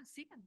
Ah, sigan.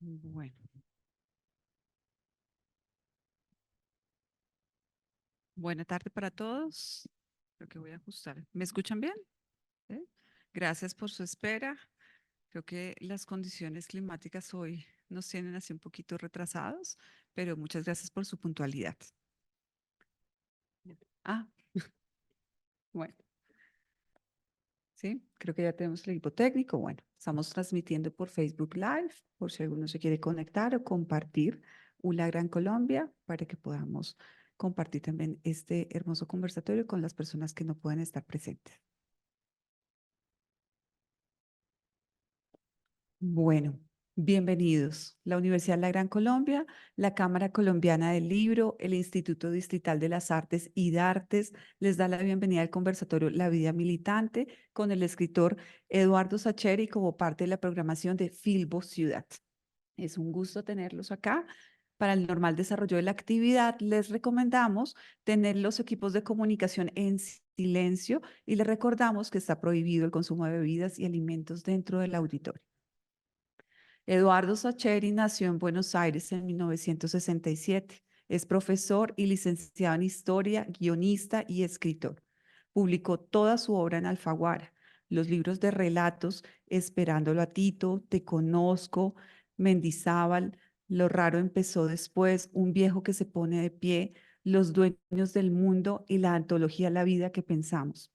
Bueno, buena tarde para todos. Creo que voy a ajustar. ¿Me escuchan bien? ¿Sí? Gracias por su espera. Creo que las condiciones climáticas hoy nos tienen así un poquito retrasados, pero muchas gracias por su puntualidad. Ah, bueno, sí, creo que ya tenemos el equipo técnico. Bueno, estamos transmitiendo por Facebook Live, por si alguno se quiere conectar o compartir una Gran Colombia para que podamos compartir también este hermoso conversatorio con las personas que no pueden estar presentes. Bueno, bienvenidos. La Universidad de la Gran Colombia, la Cámara Colombiana del Libro, el Instituto Distrital de las Artes y Dartes les da la bienvenida al conversatorio La Vida Militante con el escritor Eduardo Sacheri como parte de la programación de Filbo Ciudad. Es un gusto tenerlos acá. Para el normal desarrollo de la actividad, les recomendamos tener los equipos de comunicación en silencio y les recordamos que está prohibido el consumo de bebidas y alimentos dentro del auditorio. Eduardo Sacheri nació en Buenos Aires en 1967. Es profesor y licenciado en Historia, guionista y escritor. Publicó toda su obra en Alfaguara, los libros de relatos Esperándolo a Tito, Te Conozco, Mendizábal, Lo Raro empezó después, Un viejo que se pone de pie, Los dueños del mundo y la antología La vida que pensamos.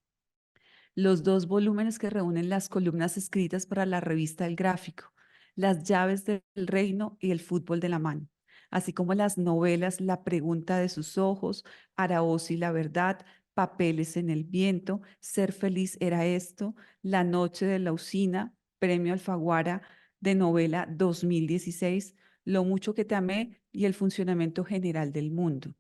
Los dos volúmenes que reúnen las columnas escritas para la revista El Gráfico, Las llaves del reino y El fútbol de la mano, así como las novelas La pregunta de sus ojos, Araoz y la verdad, Papeles en el viento, Ser feliz era esto, La noche de la usina, Premio Alfaguara de novela 2016, Lo mucho que te amé y El funcionamiento general del mundo.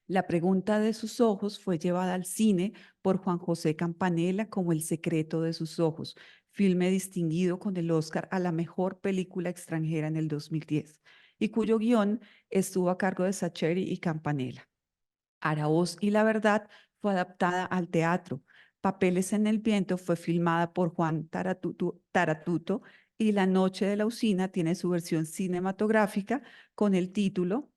La pregunta de sus ojos fue llevada al cine por Juan José Campanella como El secreto de sus ojos, filme distinguido con el Oscar a la mejor película extranjera en el 2010, y cuyo guión estuvo a cargo de Sacheri y Campanella. Araoz y la verdad fue adaptada al teatro. Papeles en el viento fue filmada por Juan Taratuto y La noche de la usina tiene su versión cinematográfica con el título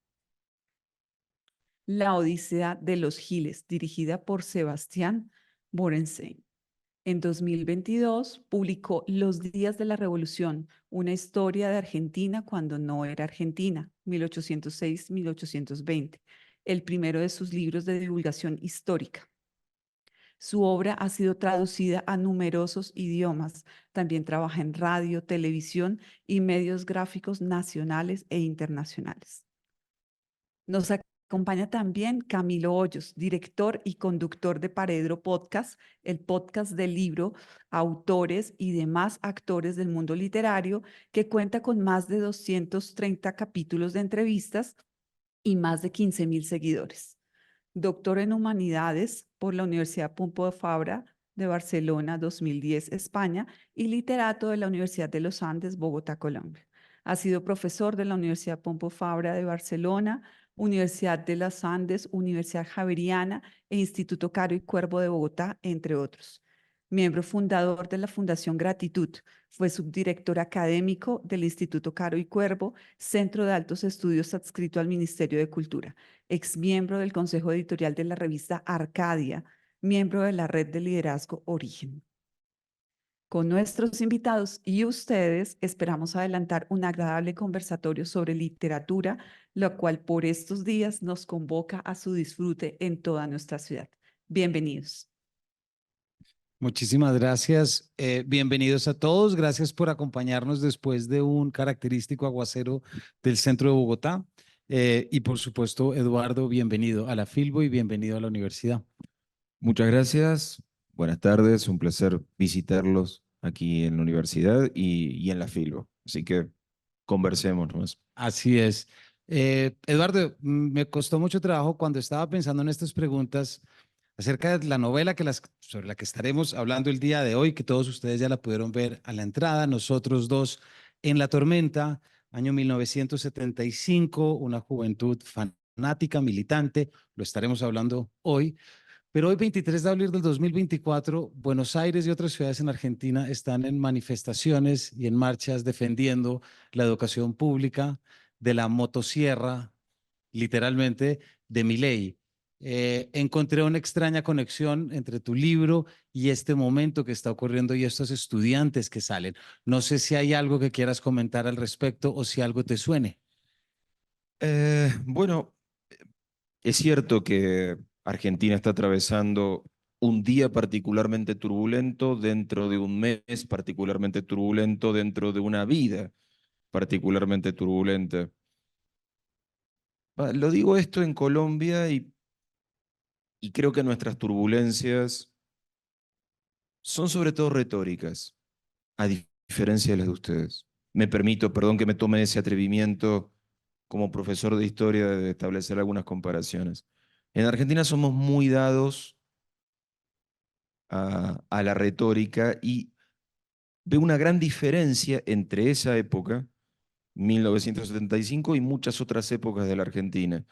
La Odisea de los Giles, dirigida por Sebastián Borenstein. En 2022 publicó Los días de la Revolución, una historia de Argentina cuando no era Argentina, 1806-1820, el primero de sus libros de divulgación histórica. Su obra ha sido traducida a numerosos idiomas. También trabaja en radio, televisión y medios gráficos nacionales e internacionales. Nos acompaña también Camilo Hoyos, director y conductor de Paredro Podcast, el podcast del libro, autores y demás actores del mundo literario, que cuenta con más de 230 capítulos de entrevistas y más de 15.000 seguidores. Doctor en Humanidades por la Universidad Pompeu Fabra de Barcelona 2010, España, y literato de la Universidad de los Andes, Bogotá, Colombia. Ha sido profesor de la Universidad Pompeu Fabra de Barcelona, Universidad de los Andes, Universidad Javeriana e Instituto Caro y Cuervo de Bogotá, entre otros. Miembro fundador de la Fundación Gratitud, fue subdirector académico del Instituto Caro y Cuervo, Centro de Altos Estudios adscrito al Ministerio de Cultura, exmiembro del Consejo Editorial de la revista Arcadia, miembro de la Red de Liderazgo Origen. Con nuestros invitados y ustedes esperamos adelantar un agradable conversatorio sobre literatura, lo cual por estos días nos convoca a su disfrute en toda nuestra ciudad. Bienvenidos. Muchísimas gracias. Bienvenidos a todos. Gracias por acompañarnos después de un característico aguacero del centro de Bogotá. Y por supuesto, Eduardo, bienvenido a la Filbo y bienvenido a la universidad. Muchas gracias. Buenas tardes. Un placer visitarlos aquí en la universidad y en la Filbo. Así que conversemos más. Así es. Eduardo, me costó mucho trabajo cuando estaba pensando en estas preguntas acerca de la novela sobre la que estaremos hablando el día de hoy, que todos ustedes ya la pudieron ver a la entrada, Nosotros dos en la tormenta, año 1975, una juventud fanática, militante, lo estaremos hablando hoy, Pero hoy, 23 de abril del 2024, Buenos Aires y otras ciudades en Argentina están en manifestaciones y en marchas defendiendo la educación pública, de la motosierra, literalmente, de Milei. Encontré una extraña conexión entre tu libro y este momento que está ocurriendo y estos estudiantes que salen. No sé si hay algo que quieras comentar al respecto o si algo te suene. Bueno, es cierto que Argentina está atravesando un día particularmente turbulento dentro de un mes particularmente turbulento dentro de una vida particularmente turbulenta. Lo digo esto en Colombia y creo que nuestras turbulencias son sobre todo retóricas, a diferencia de las de ustedes. Me permito, perdón que me tome ese atrevimiento como profesor de historia de establecer algunas comparaciones. En Argentina somos muy dados a la retórica y veo una gran diferencia entre esa época, 1975, y muchas otras épocas de la Argentina.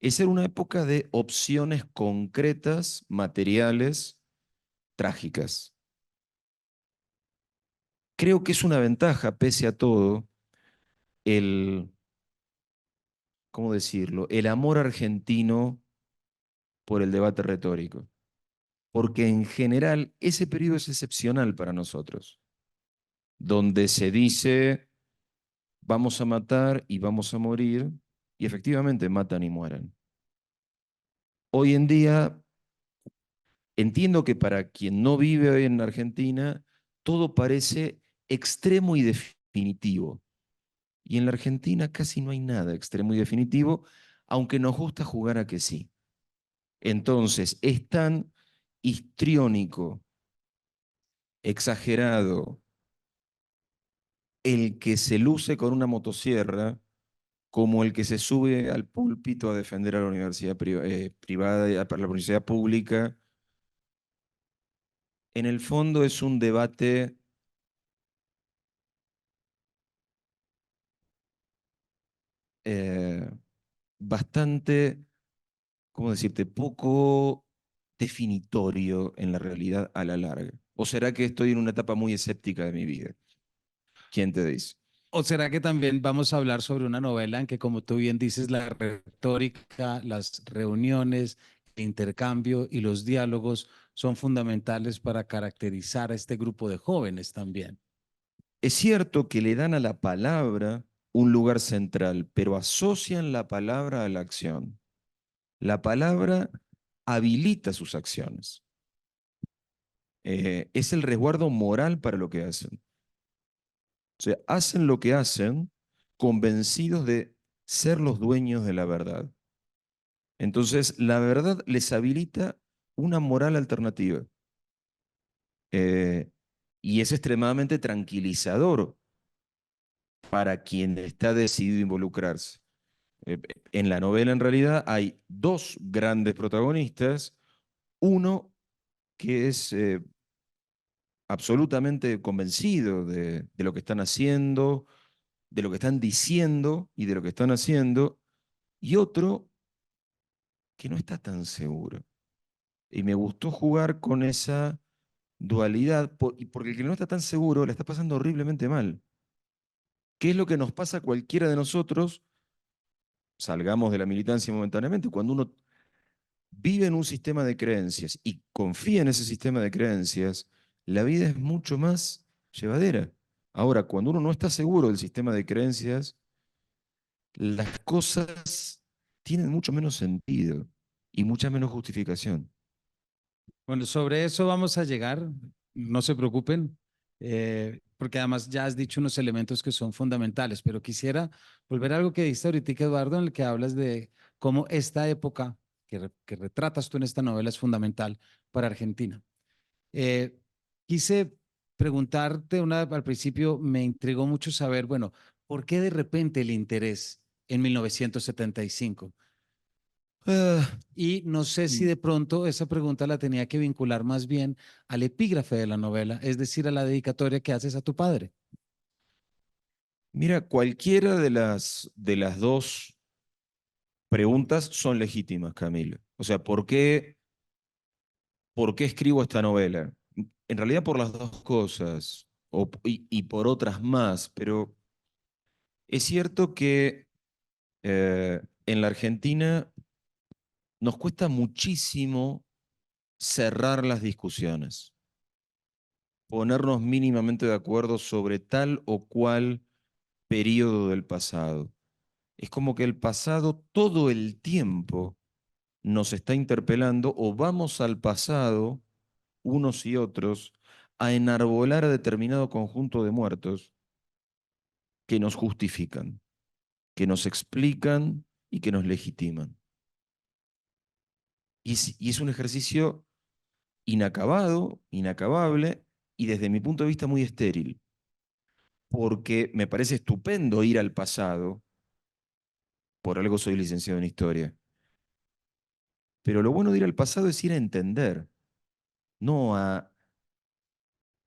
Esa era una época de opciones concretas, materiales, trágicas. Creo que es una ventaja, pese a todo, el, ¿cómo decirlo?, el amor argentino por el debate retórico. Porque en general ese periodo es excepcional para nosotros, donde se dice vamos a matar y vamos a morir, y efectivamente matan y mueren. Hoy en día entiendo que para quien no vive en Argentina, todo parece extremo y definitivo. Y en la Argentina casi no hay nada extremo y definitivo, aunque nos gusta jugar a que sí. Entonces, es tan histriónico, exagerado, el que se luce con una motosierra como el que se sube al púlpito a defender a la universidad privada y a la universidad pública. En el fondo es un debate eh, bastante, ¿cómo decirte?, poco definitorio en la realidad a la larga. ¿O será que estoy en una etapa muy escéptica de mi vida? ¿Quién te dice? ¿O será que también vamos a hablar sobre una novela en que, como tú bien dices, la retórica, las reuniones, el intercambio y los diálogos son fundamentales para caracterizar a este grupo de jóvenes también? Es cierto que le dan a la palabra un lugar central, pero asocian la palabra a la acción. La palabra habilita sus acciones. Es el resguardo moral para lo que hacen. O sea, hacen lo que hacen convencidos de ser los dueños de la verdad. Entonces, la verdad les habilita una moral alternativa. Eh, y es extremadamente tranquilizador para quien está decidido a involucrarse. En la novela, en realidad, hay dos grandes protagonistas. Uno que es absolutamente convencido de lo que están haciendo, de lo que están diciendo y de lo que están haciendo, y otro que no está tan seguro. Y me gustó jugar con esa dualidad, y porque el que no está tan seguro la está pasando horriblemente mal. ¿Qué es lo que nos pasa a cualquiera de nosotros? Salgamos de la militancia momentáneamente. Cuando uno vive en un sistema de creencias y confía en ese sistema de creencias, la vida es mucho más llevadera. Ahora, cuando uno no está seguro del sistema de creencias, las cosas tienen mucho menos sentido y mucha menos justificación. Bueno, sobre eso vamos a llegar, no se preocupen, porque además ya has dicho unos elementos que son fundamentales, pero quisiera volver a algo que dijiste ahorita, Eduardo, en el que hablas de cómo esta época que retratas tú en esta novela es fundamental para Argentina. Eh, Quise preguntarte, al principio me intrigó mucho saber, bueno, ¿por qué de repente el interés en 1975? Ah, Y no sé si mm, de pronto esa pregunta la tenía que vincular más bien al epígrafe de la novela, es decir, a la dedicatoria que haces a tu padre. Mira, cualquiera de las dos preguntas son legítimas, Camilo. O sea, ¿por qué ¿por qué escribo esta novela? En realidad por las dos cosas, y por otras más, pero es cierto que en la Argentina nos cuesta muchísimo cerrar las discusiones, ponernos mínimamente de acuerdo sobre tal o cual periodo del pasado. Es como que el pasado todo el tiempo nos está interpelando o vamos al pasado, unos y otros, a enarbolar a determinado conjunto de muertos que nos justifican, que nos explican y que nos legitiman. Y es un ejercicio inacabado, inacabable y desde mi punto de vista muy estéril, porque me parece estupendo ir al pasado, por algo soy licenciado en historia, pero lo bueno de ir al pasado es ir a entender, no a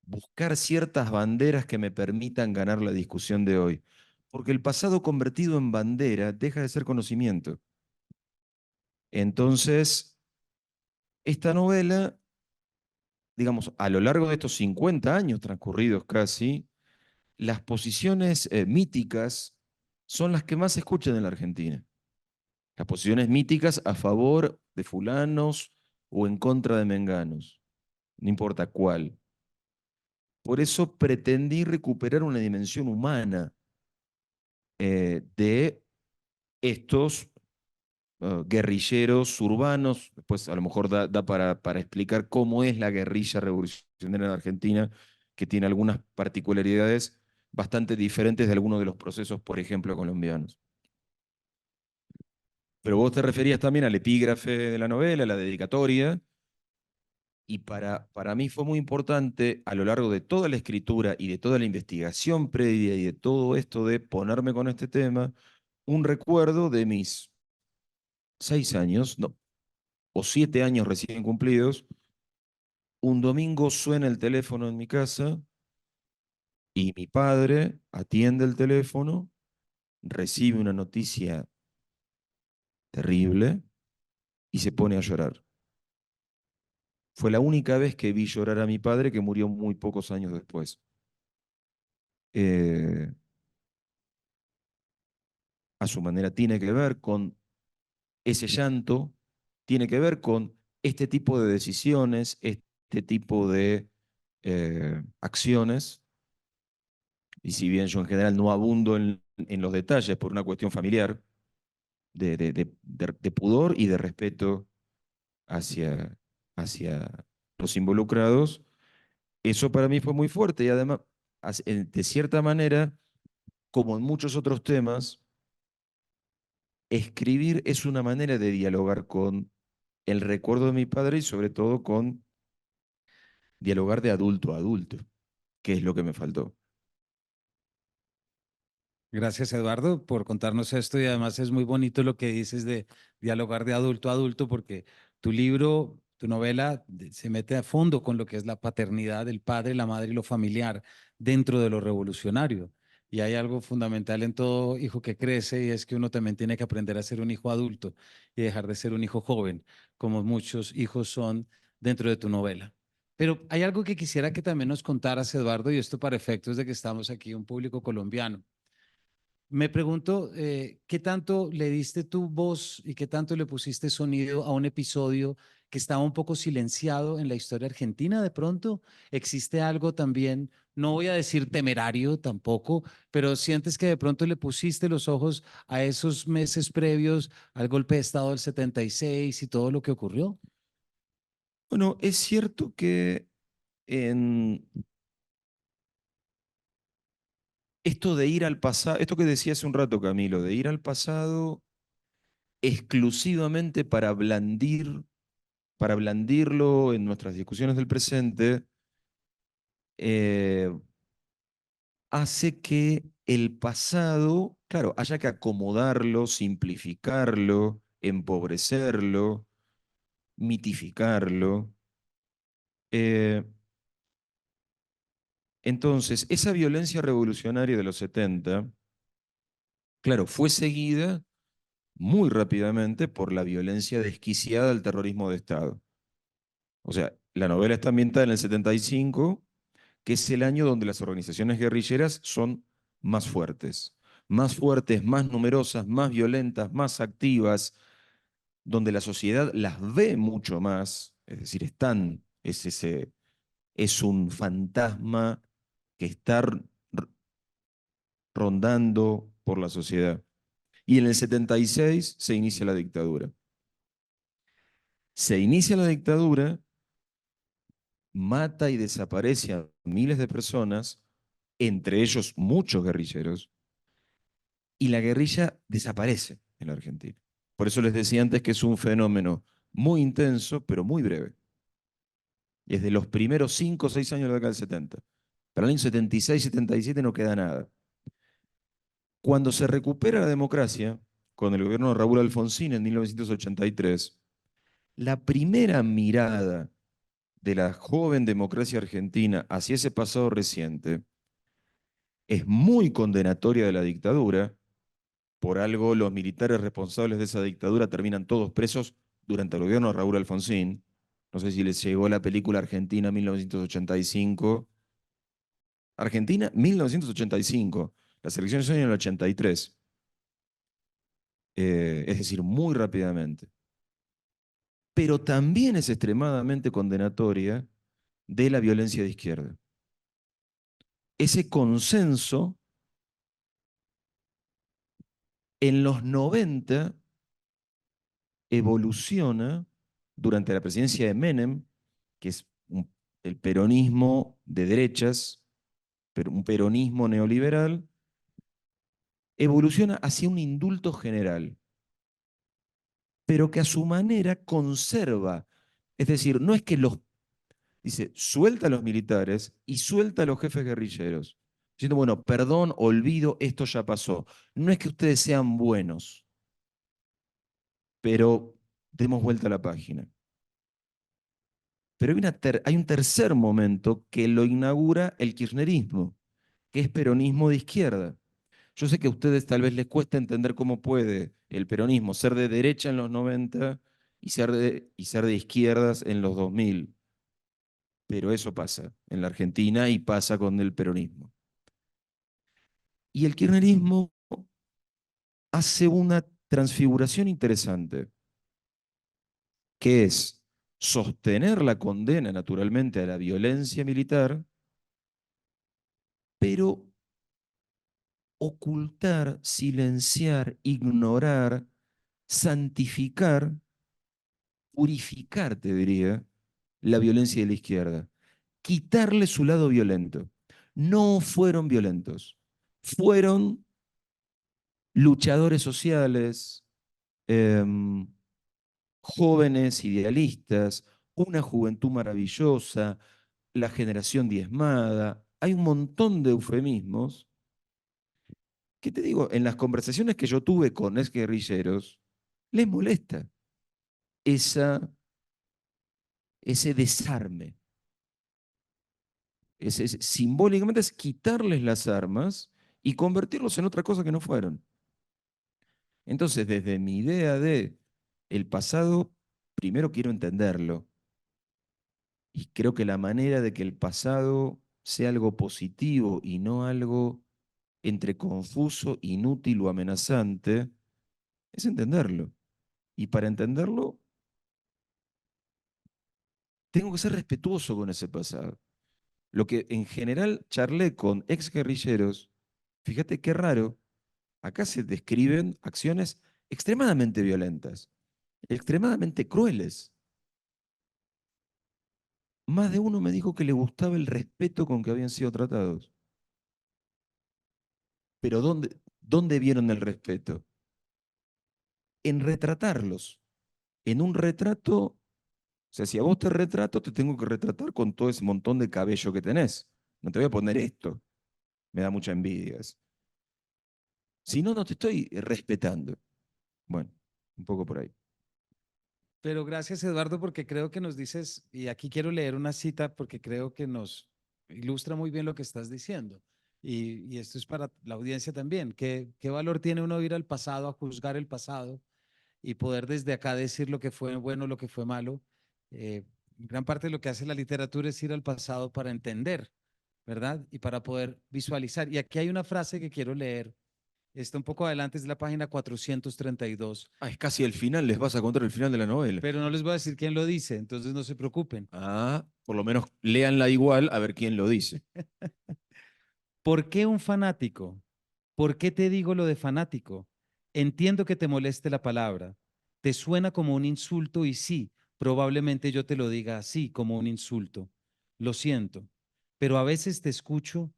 buscar ciertas banderas que me permitan ganar la discusión de hoy, porque el pasado convertido en bandera deja de ser conocimiento. Entonces, esta novela, digamos, a lo largo de estos 50 años transcurridos casi, las posiciones míticas son las que más se escuchan en la Argentina. Las posiciones míticas a favor de fulanos o en contra de menganos, no importa cuál. Por eso pretendí recuperar una dimensión humana de estos guerrilleros urbanos. Después a lo mejor da para explicar cómo es la guerrilla revolucionaria en Argentina, que tiene algunas particularidades bastante diferentes de algunos de los procesos, por ejemplo, colombianos. Pero vos te referías también al epígrafe de la novela, la dedicatoria, y para mí fue muy importante a lo largo de toda la escritura y de toda la investigación previa y de todo esto de ponerme con este tema, un recuerdo de mis 6 años, no, o 7 años recién cumplidos. Un domingo suena el teléfono en mi casa y mi padre atiende el teléfono, recibe una noticia terrible y se pone a llorar. Fue la única vez que vi llorar a mi padre, que murió muy pocos años después. Eh, a su manera tiene que ver con ese llanto, tiene que ver con este tipo de decisiones, este tipo de acciones. Y si bien yo en general no abundo en los detalles por una cuestión familiar, de pudor y de respeto hacia los involucrados, eso para mí fue muy fuerte y además, de cierta manera, como en muchos otros temas, escribir es una manera de dialogar con el recuerdo de mi padre y sobre todo con dialogar de adulto a adulto, que es lo que me faltó. Gracias, Eduardo, por contarnos esto y además es muy bonito lo que dices de dialogar de adulto a adulto porque tu libro, tu novela se mete a fondo con lo que es la paternidad del padre, la madre y lo familiar dentro de lo revolucionario. Y hay algo fundamental en todo hijo que crece y es que uno también tiene que aprender a ser un hijo adulto y dejar de ser un hijo joven, como muchos hijos son dentro de tu novela. Pero hay algo que quisiera que también nos contaras, Eduardo, y esto para efectos de que estamos aquí un público colombiano. Me pregunto, ¿qué tanto le diste tu voz y qué tanto le pusiste sonido a un episodio que estaba un poco silenciado en la historia argentina de pronto? ¿Existe algo también, no voy a decir temerario tampoco, pero sientes que de pronto le pusiste los ojos a esos meses previos al golpe de Estado del 76 y todo lo que ocurrió? Bueno, es cierto que en esto de ir al pasado, esto que decía hace un rato Camilo, de ir al pasado exclusivamente para blandirlo en nuestras discusiones del presente, eh, hace que el pasado, claro, haya que acomodarlo, simplificarlo, empobrecerlo, mitificarlo. Eh, entonces, esa violencia revolucionaria de los 70, claro, fue seguida muy rápidamente por la violencia desquiciada del terrorismo de Estado. O sea, la novela está ambientada en el 75, que es el año donde las organizaciones guerrilleras son más fuertes, más numerosas, más violentas, más activas, donde la sociedad las ve mucho más, es decir, es un fantasma que está rondando por la sociedad. Y en el 76 se inicia la dictadura. Se inicia la dictadura, mata y desaparece a miles de personas, entre ellos muchos guerrilleros, y la guerrilla desaparece en la Argentina. Por eso les decía antes que es un fenómeno muy intenso, pero muy breve. Y es de los primeros 5 o 6 años de la década del 70. Para el año 76, 77 no queda nada. Cuando se recupera la democracia, con el gobierno de Raúl Alfonsín en 1983, la primera mirada de la joven democracia argentina hacia ese pasado reciente es muy condenatoria de la dictadura. Por algo, los militares responsables de esa dictadura terminan todos presos durante el gobierno de Raúl Alfonsín. No sé si les llegó la película Argentina 1985. Argentina 1985. Las elecciones son en el 83. Es decir, muy rápidamente. Pero también es extremadamente condenatoria de la violencia de izquierda. Ese consenso en los 90 evoluciona durante la presidencia de Menem, que es el peronismo de derechas, pero un peronismo neoliberal, evoluciona hacia un indulto general, pero que a su manera conserva. Es decir, no es que dice, suelta a los militares y suelta a los jefes guerrilleros. Diciendo, bueno, perdón, olvido, esto ya pasó. No es que ustedes sean buenos, pero demos vuelta a la página. Pero hay un tercer momento que lo inaugura el kirchnerismo, que es peronismo de izquierda. Yo sé que a ustedes tal vez les cuesta entender cómo puede el peronismo ser de derecha en los 90 y ser de izquierdas en los 2000, pero eso pasa en la Argentina y pasa con el peronismo. Y el kirchnerismo hace una transfiguración interesante, que es sostener la condena naturalmente a la violencia militar, pero ocultar, silenciar, ignorar, santificar, purificar, te diría, la violencia de la izquierda. Quitarle su lado violento. No fueron violentos, fueron luchadores sociales, em, jóvenes idealistas, una juventud maravillosa, la generación diezmada. Hay un montón de eufemismos que te digo, en las conversaciones que yo tuve con exguerrilleros, les molesta esa, ese desarme. Simbólicamente es quitarles las armas y convertirlos en otra cosa que no fueron. Entonces, desde mi idea de el pasado, primero quiero entenderlo. Y creo que la manera de que el pasado sea algo positivo y no algo entre confuso, inútil o amenazante, es entenderlo. Y para entenderlo, tengo que ser respetuoso con ese pasado. Lo que en general charlé con exguerrilleros, fíjate qué raro, acá se describen acciones extremadamente violentas, extremadamente crueles. Más de uno me dijo que le gustaba el respeto con que habían sido tratados. Pero ¿dónde vieron el respeto? En retratarlos. En un retrato, o sea, si a vos te retrato, te tengo que retratar con todo ese montón de cabello que tenés. No te voy a poner esto. Me da mucha envidia. Si no, no te estoy respetando. Bueno, un poco por ahí. Pero gracias, Eduardo, porque creo que nos dices, y aquí quiero leer una cita porque creo que nos ilustra muy bien lo que estás diciendo. Y esto es para la audiencia también. ¿Qué valor tiene uno ir al pasado, a juzgar el pasado y poder desde acá decir lo que fue bueno, lo que fue malo? Eh, gran parte de lo que hace la literatura es ir al pasado para entender, ¿verdad? Y para poder visualizar. Y aquí hay una frase que quiero leer. Está un poco adelante, es la página 432, Ah, es casi el final, les vas a contar el final de la novela. pero no les voy a decir quién lo dice, entonces no se preocupen. Ah, por lo menos léanla igual a ver quién lo dice. ¿Por qué un fanático? ¿Por qué te digo lo de fanático? Entiendo que te moleste la palabra. Te suena como un insulto y sí, probablemente yo te lo diga así, como un insulto. Lo siento, pero a veces te escucho,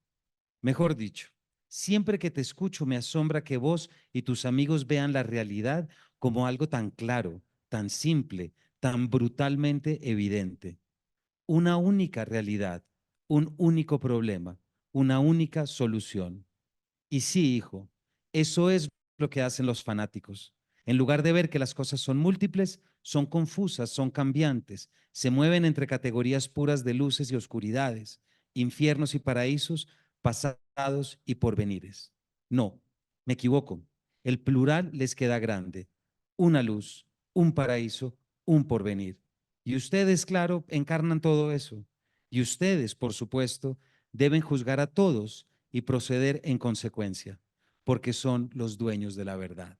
mejor dicho, siempre que te escucho me asombra que vos y tus amigos vean la realidad como algo tan claro, tan simple, tan brutalmente evidente. Una única realidad, un único problema, una única solución. Y sí, hijo, eso es lo que hacen los fanáticos. En lugar de ver que las cosas son múltiples, son confusas, son cambiantes, se mueven entre categorías puras de luces y oscuridades, infiernos y paraísos, pasados y porvenires. No, me equivoco. El plural les queda grande. Una luz, un paraíso, un porvenir. Y ustedes, claro, encarnan todo eso. Y ustedes, por supuesto, deben juzgar a todos y proceder en consecuencia, porque son los dueños de la verdad.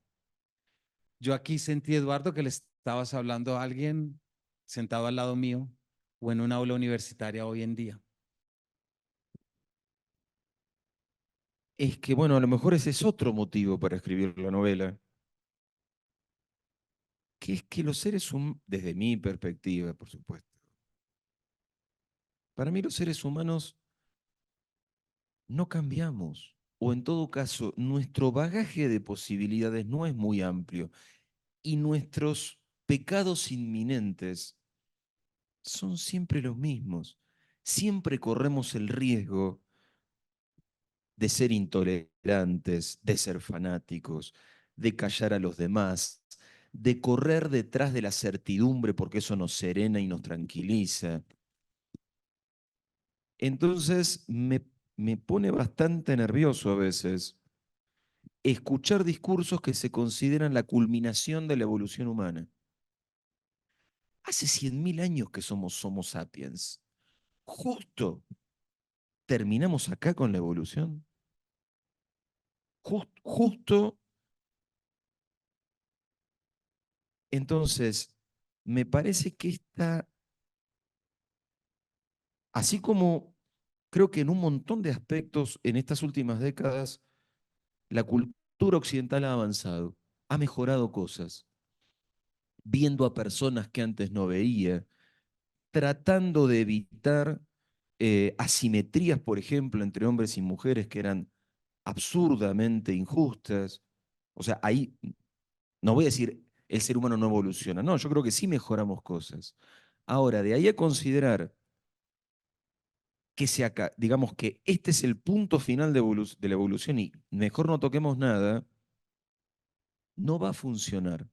Yo aquí sentí, Eduardo, que le estabas hablando a alguien sentado al lado mío o en una aula universitaria hoy en día. Es que, bueno, a lo mejor ese es otro motivo para escribir la novela, que es que los seres humanos, desde mi perspectiva, por supuesto, para mí los seres humanos no cambiamos, o en todo caso, nuestro bagaje de posibilidades no es muy amplio y nuestros pecados inminentes son siempre los mismos. Siempre corremos el riesgo de ser intolerantes, de ser fanáticos, de callar a los demás, de correr detrás de la certidumbre porque eso nos serena y nos tranquiliza. Entonces me pone bastante nervioso a veces escuchar discursos que se consideran la culminación de la evolución humana. Hace 100.000 años que somos Homo sapiens. Justo terminamos acá con la evolución. Justo. Entonces, me parece que así como creo que en un montón de aspectos en estas últimas décadas, la cultura occidental ha avanzado, ha mejorado cosas, viendo a personas que antes no veía, tratando de evitar asimetrías, por ejemplo, entre hombres y mujeres que eran absurdamente injustas. O sea, ahí no voy a decir el ser humano no evoluciona, no, yo creo que sí mejoramos cosas. Ahora, de ahí a considerar que digamos que este es el punto final de la evolución y mejor no toquemos nada, no va a funcionar,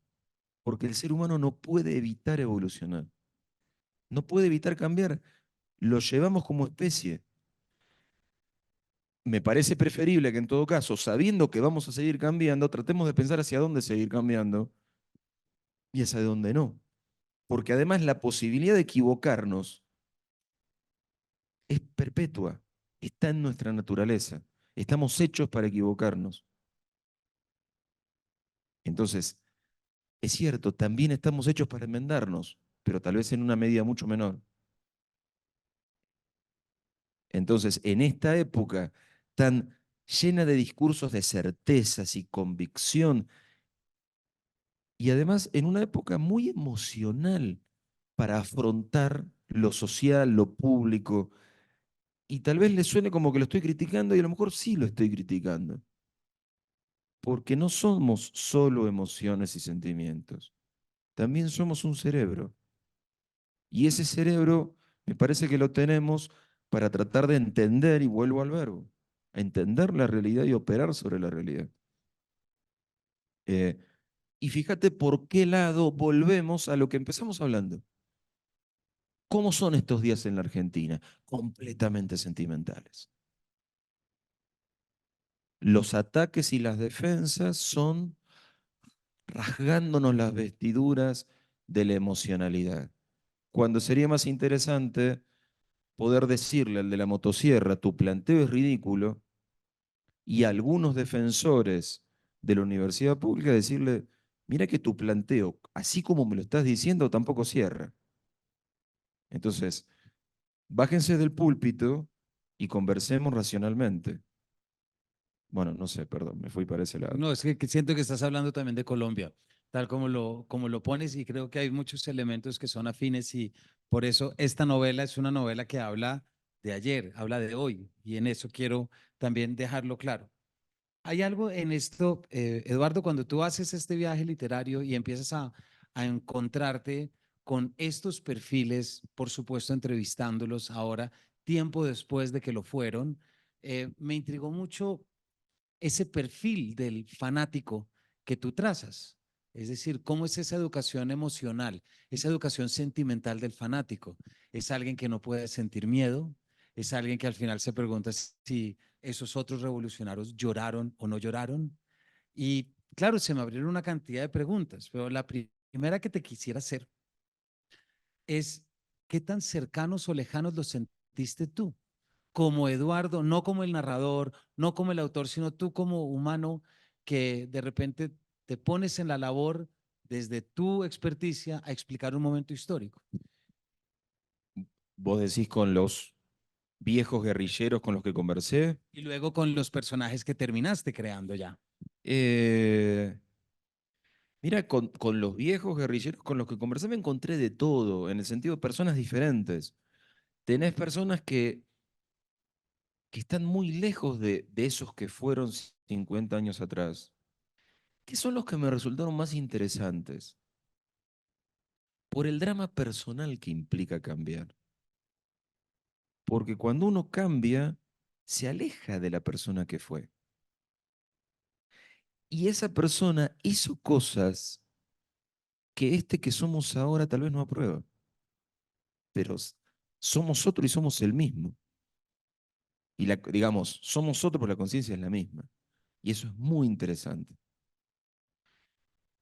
porque el ser humano no puede evitar evolucionar, no puede evitar cambiar, lo llevamos como especie. Me parece preferible que en todo caso, sabiendo que vamos a seguir cambiando, tratemos de pensar hacia dónde seguir cambiando y hacia dónde no. Porque además la posibilidad de equivocarnos es perpetua, está en nuestra naturaleza. Estamos hechos para equivocarnos. Entonces, es cierto, también estamos hechos para enmendarnos, pero tal vez en una medida mucho menor. Entonces, en esta época tan llena de discursos de certezas y convicción, y además en una época muy emocional para afrontar lo social, lo público, y tal vez le suene como que lo estoy criticando, y a lo mejor sí lo estoy criticando, porque no somos solo emociones y sentimientos, también somos un cerebro. Y ese cerebro me parece que lo tenemos para tratar de entender, y vuelvo al verbo, entender la realidad y operar sobre la realidad. Eh, y fíjate por qué lado volvemos a lo que empezamos hablando. ¿Cómo son estos días en la Argentina? Completamente sentimentales. Los ataques y las defensas son rasgándonos las vestiduras de la emocionalidad. cuando sería más interesante poder decirle al de la motosierra, tu planteo es ridículo, y a algunos defensores de la universidad pública decirle, mira que tu planteo, así como me lo estás diciendo, tampoco cierra. Entonces, bájense del púlpito y conversemos racionalmente. Bueno, no sé, perdón, me fui para ese lado. No, es que siento que estás hablando también de Colombia, tal como lo pones, y creo que hay muchos elementos que son afines y por eso esta novela es una novela que habla de ayer, habla de hoy, y en eso quiero también dejarlo claro. Hay algo en esto, Eduardo, cuando tú haces este viaje literario y empiezas a encontrarte con estos perfiles, por supuesto, entrevistándolos ahora, tiempo después de que lo fueron, me intrigó mucho ese perfil del fanático que tú trazas. Es decir, ¿cómo es esa educación emocional, esa educación sentimental del fanático? ¿Es alguien que no puede sentir miedo? ¿Es alguien que al final se pregunta si esos otros revolucionarios lloraron o no lloraron? Y claro, se me abrieron una cantidad de preguntas, pero la primera que te quisiera hacer es, ¿qué tan cercanos o lejanos los sentiste tú? Como Eduardo, no como el narrador, no como el autor, sino tú como humano que de repente te pones en la labor desde tu experticia a explicar un momento histórico. Vos decís con los viejos guerrilleros con los que conversé. Y luego con los personajes que terminaste creando ya. Eh, Mira, con los viejos guerrilleros con los que conversé me encontré de todo, en el sentido de personas diferentes. Tenés personas que están muy lejos de esos que fueron 50 años atrás, que son los que me resultaron más interesantes, por el drama personal que implica cambiar. Porque cuando uno cambia, se aleja de la persona que fue. Y esa persona hizo cosas que este que somos ahora tal vez no aprueba, pero somos otro y somos el mismo. Y digamos, somos otro, pero la conciencia es la misma. Y eso es muy interesante.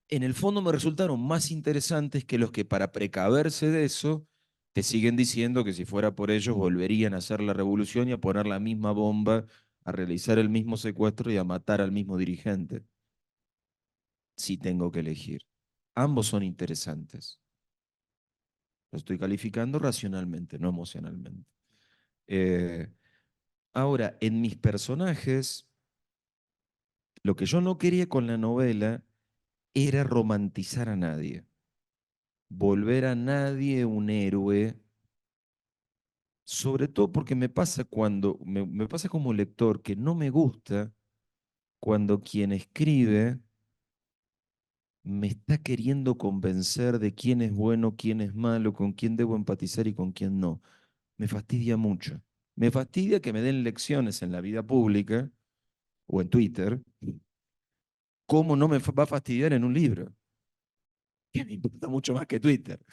En el fondo me resultaron más interesantes que los que para precaverse de eso te siguen diciendo que si fuera por ellos volverían a hacer la revolución y a poner la misma bomba, a realizar el mismo secuestro y a matar al mismo dirigente. Si tengo que elegir. Ambos son interesantes. Lo estoy calificando racionalmente, no emocionalmente. Eh, Ahora, en mis personajes, lo que yo no quería con la novela era romantizar a nadie, volver a nadie un héroe, sobre todo porque me pasa me pasa como lector que no me gusta cuando quien escribe me está queriendo convencer de quién es bueno, quién es malo, con quién debo empatizar y con quién no. Me fastidia mucho. Me fastidia que me den lecciones en la vida pública o en Twitter. ¿Cómo no me va a fastidiar en un libro? Que me importa mucho más que Twitter.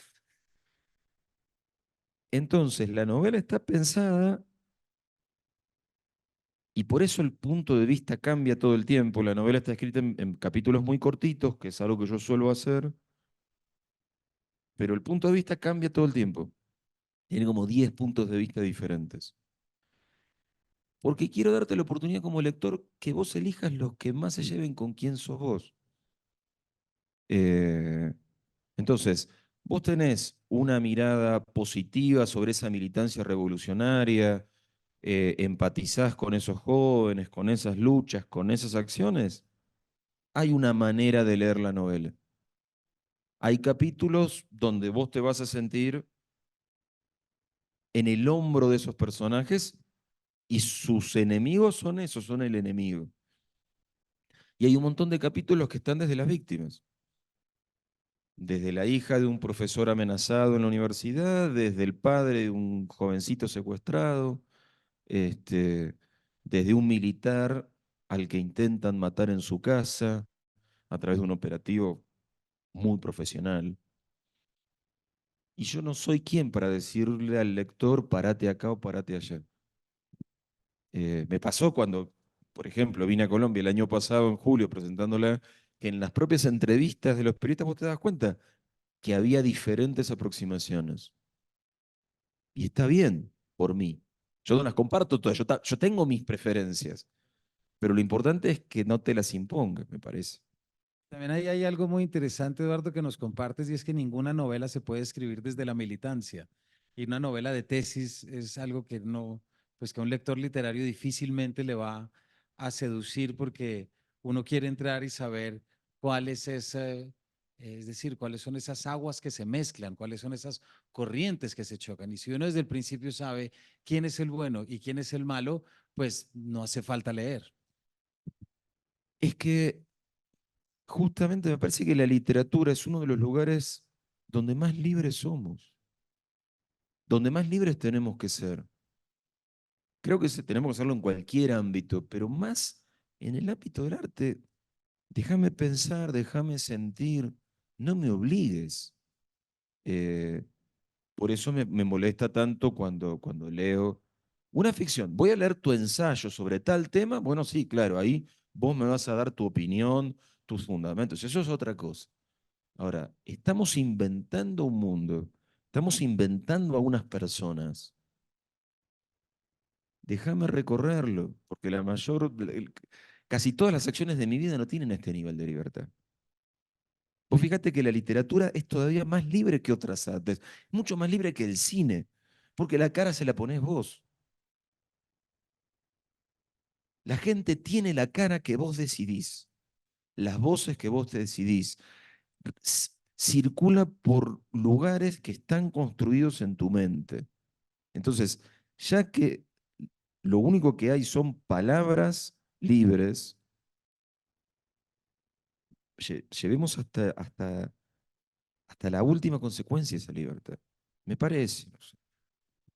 Entonces, la novela está pensada y por eso el punto de vista cambia todo el tiempo. La novela está escrita en capítulos muy cortitos, que es algo que yo suelo hacer, pero el punto de vista cambia todo el tiempo. Tiene como 10 puntos de vista diferentes. Porque quiero darte la oportunidad como lector que vos elijas los que más se lleven con quién sos vos. Eh, entonces, vos tenés una mirada positiva sobre esa militancia revolucionaria, empatizás con esos jóvenes, con esas luchas, con esas acciones. Hay una manera de leer la novela. Hay capítulos donde vos te vas a sentir en el hombro de esos personajes y sus enemigos son esos, son el enemigo. Y hay un montón de capítulos que están desde las víctimas. Desde la hija de un profesor amenazado en la universidad, desde el padre de un jovencito secuestrado, este, desde un militar al que intentan matar en su casa a través de un operativo muy profesional. Y yo no soy quien para decirle al lector, parate acá o parate allá. Me pasó cuando, por ejemplo, vine a Colombia el año pasado, en julio, presentándola, que en las propias entrevistas de los periodistas vos te das cuenta que había diferentes aproximaciones. Y está bien por mí. Yo no las comparto todas, yo tengo mis preferencias, pero lo importante es que no te las impongas, me parece. También ahí hay algo muy interesante, Eduardo, que nos compartes, y es que ninguna novela se puede escribir desde la militancia. Y una novela de tesis es algo que no, pues que a un lector literario difícilmente le va a seducir porque uno quiere entrar y saber cuál es ese, es decir, cuáles son esas aguas que se mezclan, cuáles son esas corrientes que se chocan. Y si uno desde el principio sabe quién es el bueno y quién es el malo, pues no hace falta leer. Es que justamente me parece que la literatura es uno de los lugares donde más libres somos, donde más libres tenemos que ser. Creo que tenemos que hacerlo en cualquier ámbito, pero más en el ámbito del arte. Déjame pensar, déjame sentir, no me obligues. Eh, por eso me molesta tanto cuando leo una ficción. Voy a leer tu ensayo sobre tal tema. Bueno, sí, claro, ahí vos me vas a dar tu opinión, tus fundamentos. Eso es otra cosa. Ahora, estamos inventando un mundo, estamos inventando a unas personas. Déjame recorrerlo, porque casi todas las acciones de mi vida no tienen este nivel de libertad. Vos fíjate que la literatura es todavía más libre que otras artes, mucho más libre que el cine, porque la cara se la ponés vos. La gente tiene la cara que vos decidís, las voces que vos te decidís. Circula por lugares que están construidos en tu mente. Entonces, ya que lo único que hay son palabras libres, llevemos hasta la última consecuencia de esa libertad. Me parece. No sé.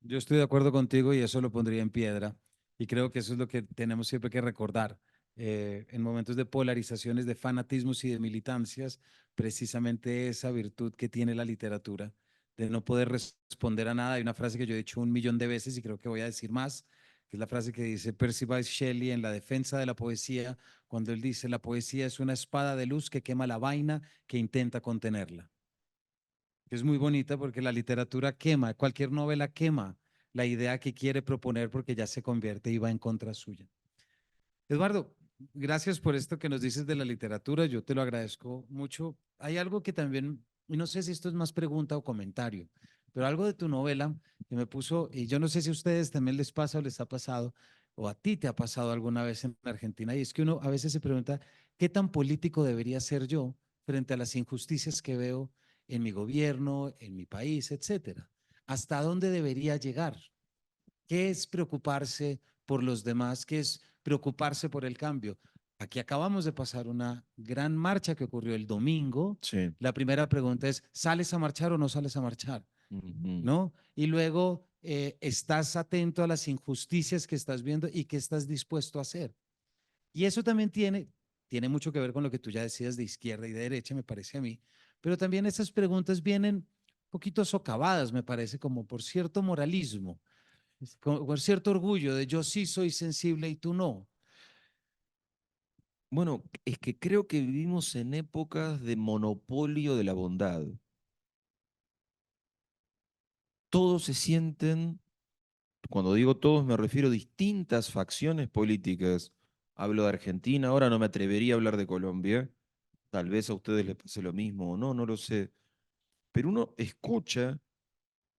Yo estoy de acuerdo contigo y eso lo pondría en piedra. Y creo que eso es lo que tenemos siempre que recordar. En momentos de polarizaciones, de fanatismos y de militancias, precisamente esa virtud que tiene la literatura, de no poder responder a nada. Hay una frase que yo he dicho 1 millón de veces y creo que voy a decir más, que es la frase que dice Percy Bysshe Shelley en La defensa de la poesía, cuando él dice, la poesía es una espada de luz que quema la vaina que intenta contenerla. Es muy bonita porque la literatura quema, cualquier novela quema la idea que quiere proponer porque ya se convierte y va en contra suya. Eduardo, gracias por esto que nos dices de la literatura, yo te lo agradezco mucho. Hay algo que también, y no sé si esto es más pregunta o comentario, pero algo de tu novela que me puso, y yo no sé si a ustedes también les pasa o les ha pasado, o a ti te ha pasado alguna vez en Argentina, y es que uno a veces se pregunta, ¿qué tan político debería ser yo frente a las injusticias que veo en mi gobierno, en mi país, etcétera? ¿Hasta dónde debería llegar? ¿Qué es preocuparse por los demás? ¿Qué es preocuparse por el cambio? Aquí acabamos de pasar una gran marcha que ocurrió el domingo. Sí. La primera pregunta es, ¿sales a marchar o no sales a marchar? Ujú. ¿No? Y luego, ¿estás atento a las injusticias que estás viendo y qué estás dispuesto a hacer? Y eso también tiene mucho que ver con lo que tú ya decías de izquierda y de derecha, me parece a mí. Pero también esas preguntas vienen un poquito socavadas, me parece, como por cierto moralismo, con cierto orgullo de yo sí soy sensible y tú no. Bueno, es que creo que vivimos en épocas de monopolio de la bondad. Todos se sienten, cuando digo todos me refiero a distintas facciones políticas. Hablo de Argentina, ahora no me atrevería a hablar de Colombia. Tal vez a ustedes les pase lo mismo o no, no lo sé. Pero uno escucha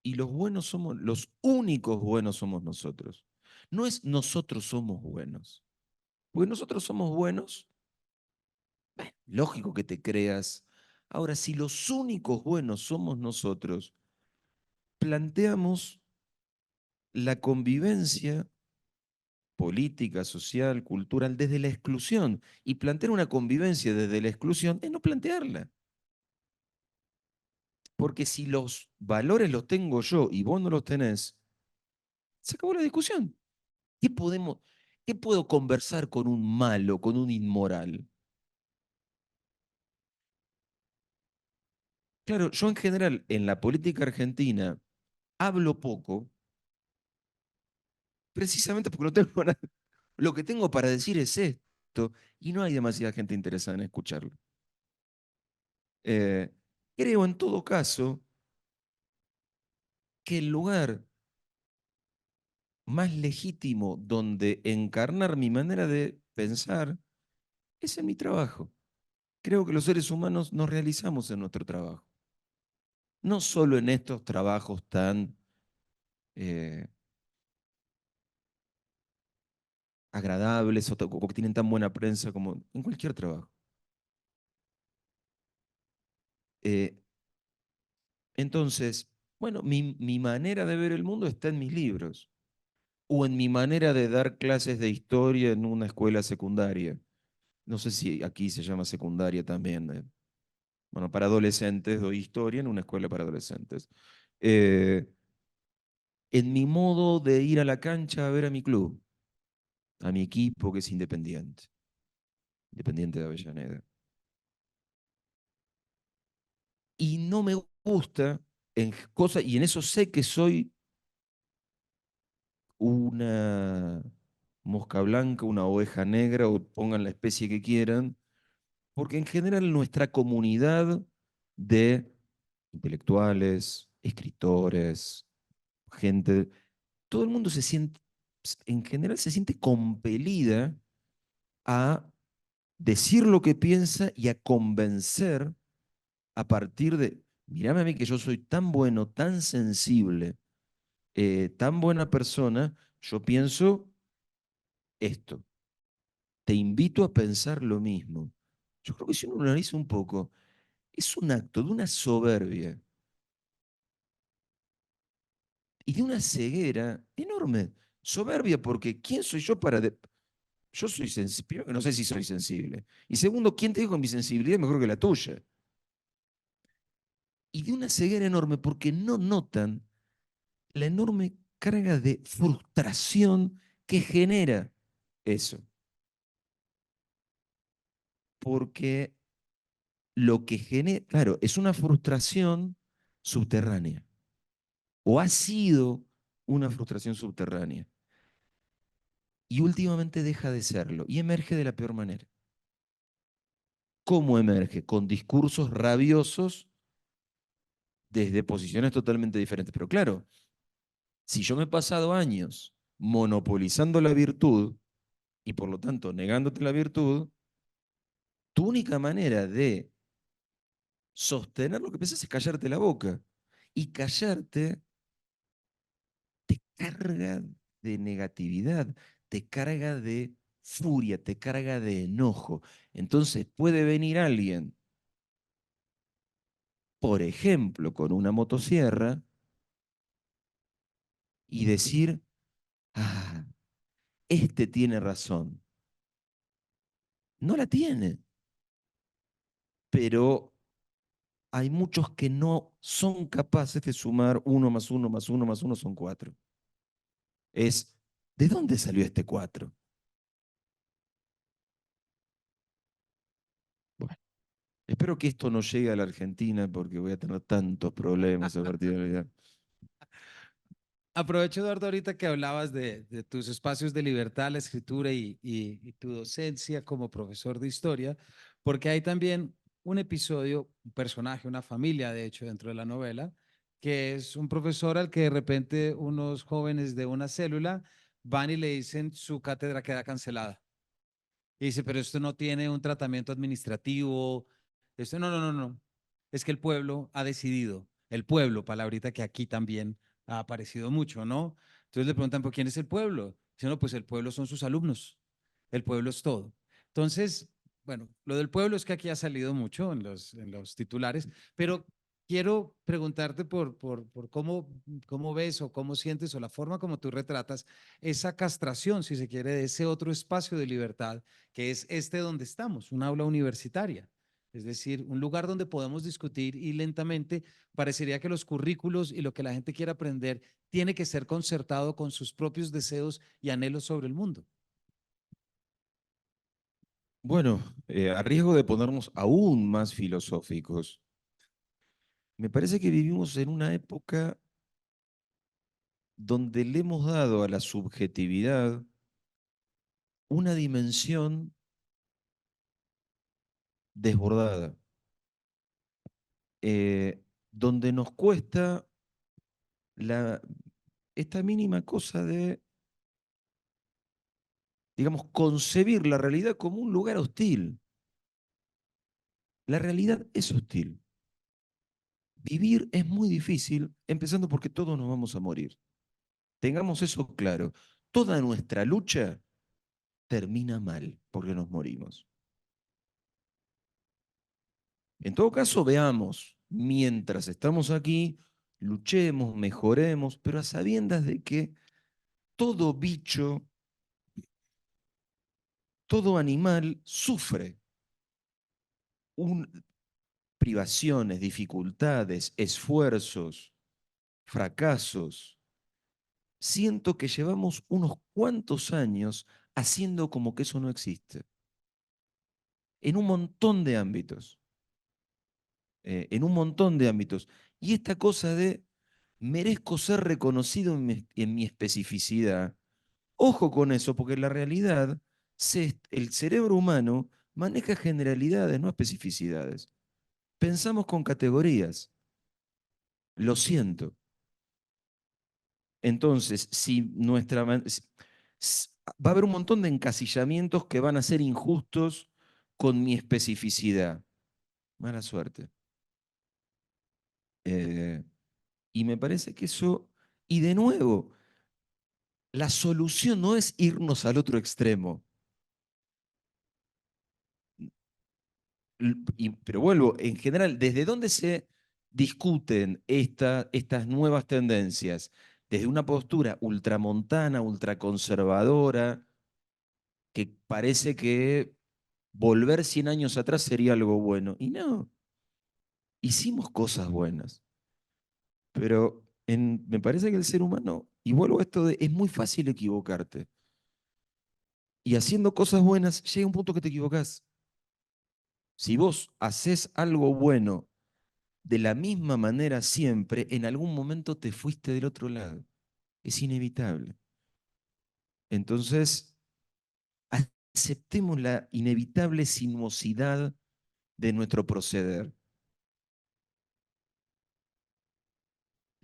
y los buenos somos, los únicos buenos somos nosotros. No es nosotros somos buenos. Porque nosotros somos buenos, lógico que te creas. Ahora, si los únicos buenos somos nosotros, planteamos la convivencia política, social, cultural, desde la exclusión. Y plantear una convivencia desde la exclusión es no plantearla. Porque si los valores los tengo yo y vos no los tenés, se acabó la discusión. ¿Qué podemos, qué puedo conversar con un malo, con un inmoral? Claro, yo en general en la política argentina hablo poco, precisamente porque no tengo nada. Lo que tengo para decir es esto, y no hay demasiada gente interesada en escucharlo. Eh, Creo en todo caso que el lugar más legítimo donde encarnar mi manera de pensar es en mi trabajo. Creo que los seres humanos nos realizamos en nuestro trabajo. No solo en estos trabajos tan eh, agradables o que tienen tan buena prensa como en cualquier trabajo. Eh, entonces, bueno, mi manera de ver el mundo está en mis libros o en mi manera de dar clases de historia en una escuela secundaria. No sé si aquí se llama secundaria también. Bueno, para adolescentes doy historia en una escuela para adolescentes. Eh, en mi modo de ir a la cancha a ver a mi club, a mi equipo que es Independiente, Independiente de Avellaneda. Y no me gusta en cosas, y en eso sé que soy una mosca blanca, una oveja negra, o pongan la especie que quieran, porque en general nuestra comunidad de intelectuales, escritores, gente, todo el mundo se siente, en general se siente compelida a decir lo que piensa y a convencer a partir de, mírame a mí que yo soy tan bueno, tan sensible, tan buena persona, yo pienso esto. Te invito a pensar lo mismo. Yo creo que si uno lo analiza un poco, es un acto de una soberbia y de una ceguera enorme. Soberbia porque ¿quién soy yo para... Yo soy sensible, primero que no sé si soy sensible. Y segundo, ¿quién te dijo que mi sensibilidad es mejor que la tuya? Y de una ceguera enorme porque no notan la enorme carga de frustración que genera eso. Porque lo que genera, claro, es una frustración subterránea. O ha sido una frustración subterránea. Y últimamente deja de serlo y emerge de la peor manera. ¿Cómo emerge? Con discursos rabiosos desde posiciones totalmente diferentes. Pero claro, si yo me he pasado años monopolizando la virtud y por lo tanto negándote la virtud, tu única manera de sostener lo que pensás es callarte la boca. Y callarte te carga de negatividad, te carga de furia, te carga de enojo. Entonces puede venir alguien, por ejemplo, con una motosierra y decir, ah, este tiene razón. No la tiene, pero hay muchos que no son capaces de sumar uno más uno más uno más uno son cuatro. Es, ¿de dónde salió este cuatro? Bueno, espero que esto no llegue a la Argentina porque voy a tener tantos problemas a partir de ahora. Aprovecho, Eduardo, ahorita que hablabas de tus espacios de libertad, la escritura y tu docencia como profesor de historia, porque hay también un episodio, un personaje, una familia, de hecho, dentro de la novela, que es un profesor al que de repente unos jóvenes de una célula van y le dicen su cátedra queda cancelada. Y dice, pero esto no tiene un tratamiento administrativo, esto no, no, no, no. Es que el pueblo ha decidido, el pueblo, palabrita que aquí también ha aparecido mucho, ¿no? Entonces le preguntan, ¿por quién es el pueblo? Dice, no, pues el pueblo son sus alumnos, el pueblo es todo. Entonces, bueno, lo del pueblo es que aquí ha salido mucho en los titulares, pero quiero preguntarte por cómo ves o cómo sientes o la forma como tú retratas esa castración, si se quiere, de ese otro espacio de libertad que es este donde estamos, un aula universitaria. Es decir, un lugar donde podemos discutir y lentamente parecería que los currículos y lo que la gente quiere aprender tiene que ser concertado con sus propios deseos y anhelos sobre el mundo. Bueno, a riesgo de ponernos aún más filosóficos, me parece que vivimos en una época donde le hemos dado a la subjetividad una dimensión desbordada, donde nos cuesta la, esta mínima cosa de digamos, concebir la realidad como un lugar hostil. La realidad es hostil. Vivir es muy difícil, empezando porque todos nos vamos a morir. Tengamos eso claro. Toda nuestra lucha termina mal porque nos morimos. En todo caso, veamos, mientras estamos aquí, luchemos, mejoremos, pero a sabiendas de que todo bicho, todo animal sufre un, privaciones, dificultades, esfuerzos, fracasos. Siento que llevamos unos cuantos años haciendo como que eso no existe, en un montón de ámbitos, en un montón de ámbitos. Y esta cosa de merezco ser reconocido en mi especificidad, ojo con eso, porque en la realidad el cerebro humano maneja generalidades, no especificidades. Pensamos con categorías. Lo siento. Entonces, si va a haber un montón de encasillamientos que van a ser injustos con mi especificidad. Mala suerte. Eh, y me parece que eso, y de nuevo, la solución no es irnos al otro extremo. Pero vuelvo, en general, ¿desde dónde se discuten estas nuevas tendencias? Desde una postura ultramontana, ultraconservadora, que parece que volver 100 años atrás sería algo bueno. Y no, hicimos cosas buenas, pero me parece que el ser humano, y vuelvo a esto de, es muy fácil equivocarte. Y haciendo cosas buenas, llega un punto que te equivocás. Si vos haces algo bueno de la misma manera siempre, en algún momento te fuiste del otro lado. Es inevitable. Entonces, aceptemos la inevitable sinuosidad de nuestro proceder.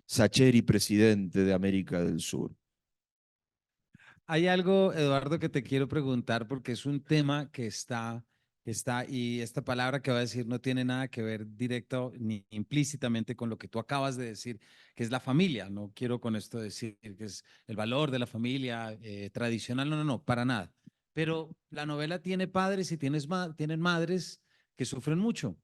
Sacheri, presidente de América del Sur. Hay algo, Eduardo, que te quiero preguntar porque es un tema y esta palabra que voy a decir no tiene nada que ver directo ni implícitamente con lo que tú acabas de decir, que es la familia. No quiero con esto decir que es el valor de la familia tradicional, no, no, no, para nada. Pero la novela tiene padres y tienen madres que sufren mucho.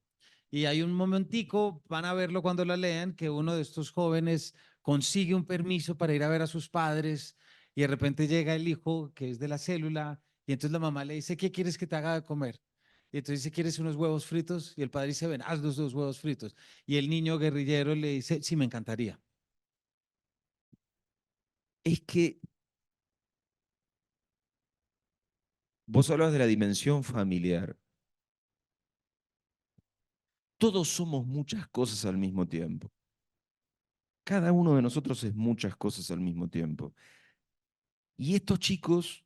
Y hay un momentico, van a verlo cuando la lean, que uno de estos jóvenes consigue un permiso para ir a ver a sus padres y de repente llega el hijo que es de la célula y entonces la mamá le dice, ¿qué quieres que te haga de comer? Y entonces dice, ¿quieres unos huevos fritos? Y el padre dice, ven, haz los dos huevos fritos. Y el niño guerrillero le dice, sí, me encantaría. Es que vos hablas de la dimensión familiar. Todos somos muchas cosas al mismo tiempo. Cada uno de nosotros es muchas cosas al mismo tiempo. Y estos chicos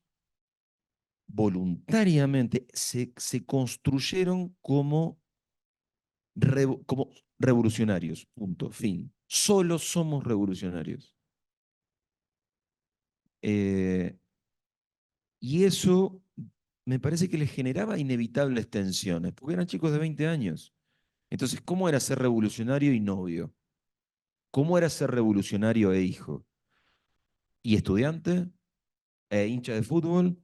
voluntariamente se construyeron como revolucionarios, punto, fin. Solo somos revolucionarios. Eh, y eso me parece que les generaba inevitables tensiones, porque eran chicos de 20 años. Entonces, ¿cómo era ser revolucionario y novio? ¿Cómo era ser revolucionario e hijo? ¿Y estudiante? ¿E hincha de fútbol?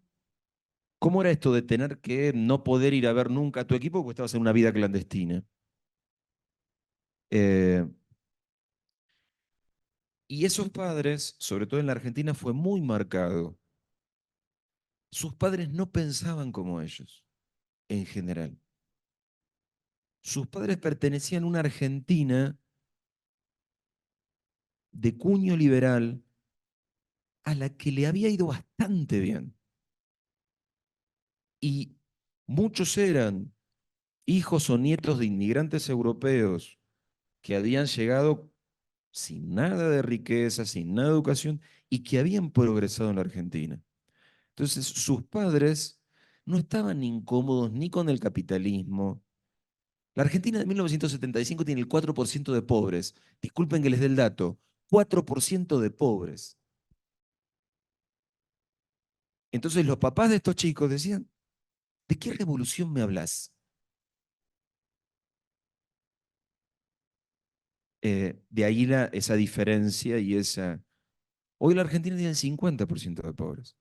¿Cómo era esto de tener que no poder ir a ver nunca a tu equipo porque estabas en una vida clandestina? Eh, y esos padres, sobre todo en la Argentina, fue muy marcado. Sus padres no pensaban como ellos, en general. Sus padres pertenecían a una Argentina de cuño liberal a la que le había ido bastante bien. Y muchos eran hijos o nietos de inmigrantes europeos que habían llegado sin nada de riqueza, sin nada de educación y que habían progresado en la Argentina. Entonces, sus padres no estaban incómodos ni con el capitalismo. La Argentina de 1975 tiene el 4% de pobres. Disculpen que les dé el dato. 4% de pobres. Entonces los papás de estos chicos decían, ¿de qué revolución me hablas? De ahí esa diferencia y esa... Hoy la Argentina tiene el 50% de pobres.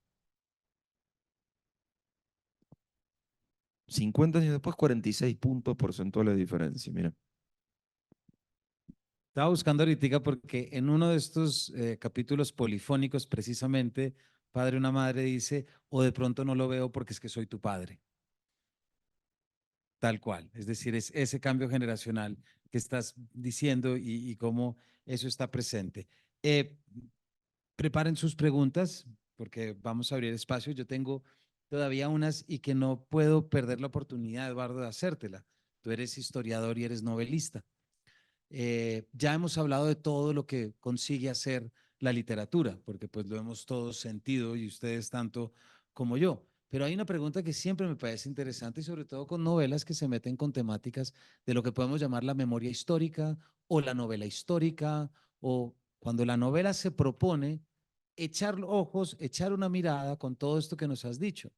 50 años después, 46 puntos porcentuales de diferencia. Mira, Estaba buscando ahorita porque en uno de estos capítulos polifónicos, precisamente, padre, una madre dice, o de pronto no lo veo porque es que soy tu padre. Tal cual. Es decir, es ese cambio generacional que estás diciendo y cómo eso está presente. Eh, Preparen sus preguntas porque vamos a abrir espacio. Yo tengo todavía unas y que no puedo perder la oportunidad, Eduardo, de hacértela. Tú eres historiador y eres novelista. Ya hemos hablado de todo lo que consigue hacer la literatura, porque pues lo hemos todos sentido y ustedes tanto como yo. Pero hay una pregunta que siempre me parece interesante y sobre todo con novelas que se meten con temáticas de lo que podemos llamar la memoria histórica o la novela histórica o cuando la novela se propone echar ojos, echar una mirada con todo esto que nos has dicho.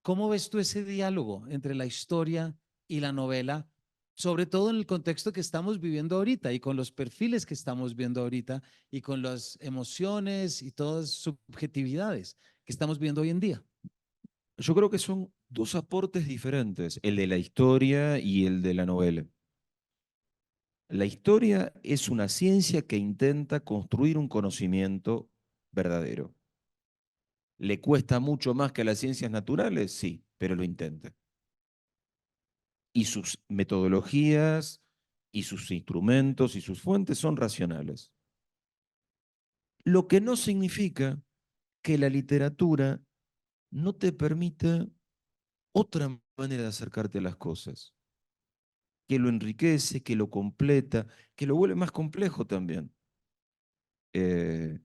¿Cómo ves tú ese diálogo entre la historia y la novela, sobre todo en el contexto que estamos viviendo ahorita y con los perfiles que estamos viendo ahorita y con las emociones y todas subjetividades que estamos viendo hoy en día? yo creo que son dos aportes diferentes, el de la historia y el de la novela. La historia es una ciencia que intenta construir un conocimiento verdadero. ¿Le cuesta mucho más que a las ciencias naturales? Sí, pero lo intenta. Y sus metodologías y sus instrumentos y sus fuentes son racionales. Lo que no significa que la literatura no te permita otra manera de acercarte a las cosas, que lo enriquece, que lo completa, que lo vuelve más complejo también. Eh,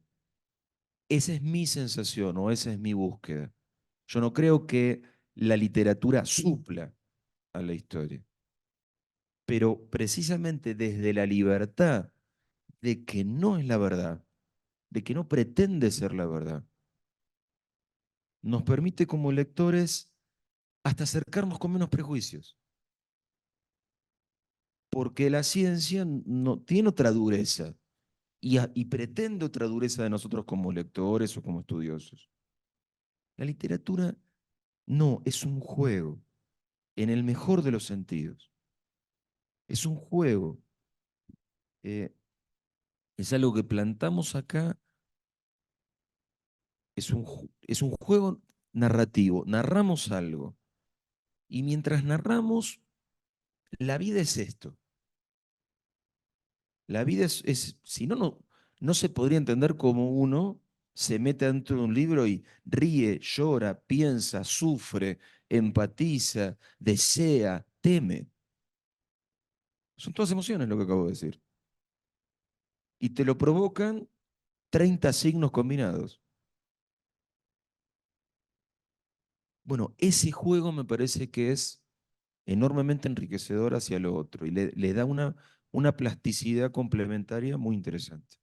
Esa es mi sensación o esa es mi búsqueda. Yo no creo que la literatura supla a la historia, pero precisamente desde la libertad de que no es la verdad, de que no pretende ser la verdad, nos permite como lectores hasta acercarnos con menos prejuicios, porque la ciencia no tiene otra dureza y pretende otra dureza de nosotros como lectores o como estudiosos. La literatura no, es un juego, en el mejor de los sentidos. Es un juego. eh, es algo que plantamos acá, es un juego narrativo. Narramos algo. Y mientras narramos, la vida es esto. La vida si no, no se podría entender cómo uno se mete dentro de un libro y ríe, llora, piensa, sufre, empatiza, desea, teme. Son todas emociones lo que acabo de decir. Y te lo provocan 30 signos combinados. Bueno, ese juego me parece que es enormemente enriquecedor hacia lo otro y le da una plasticidad complementaria muy interesante.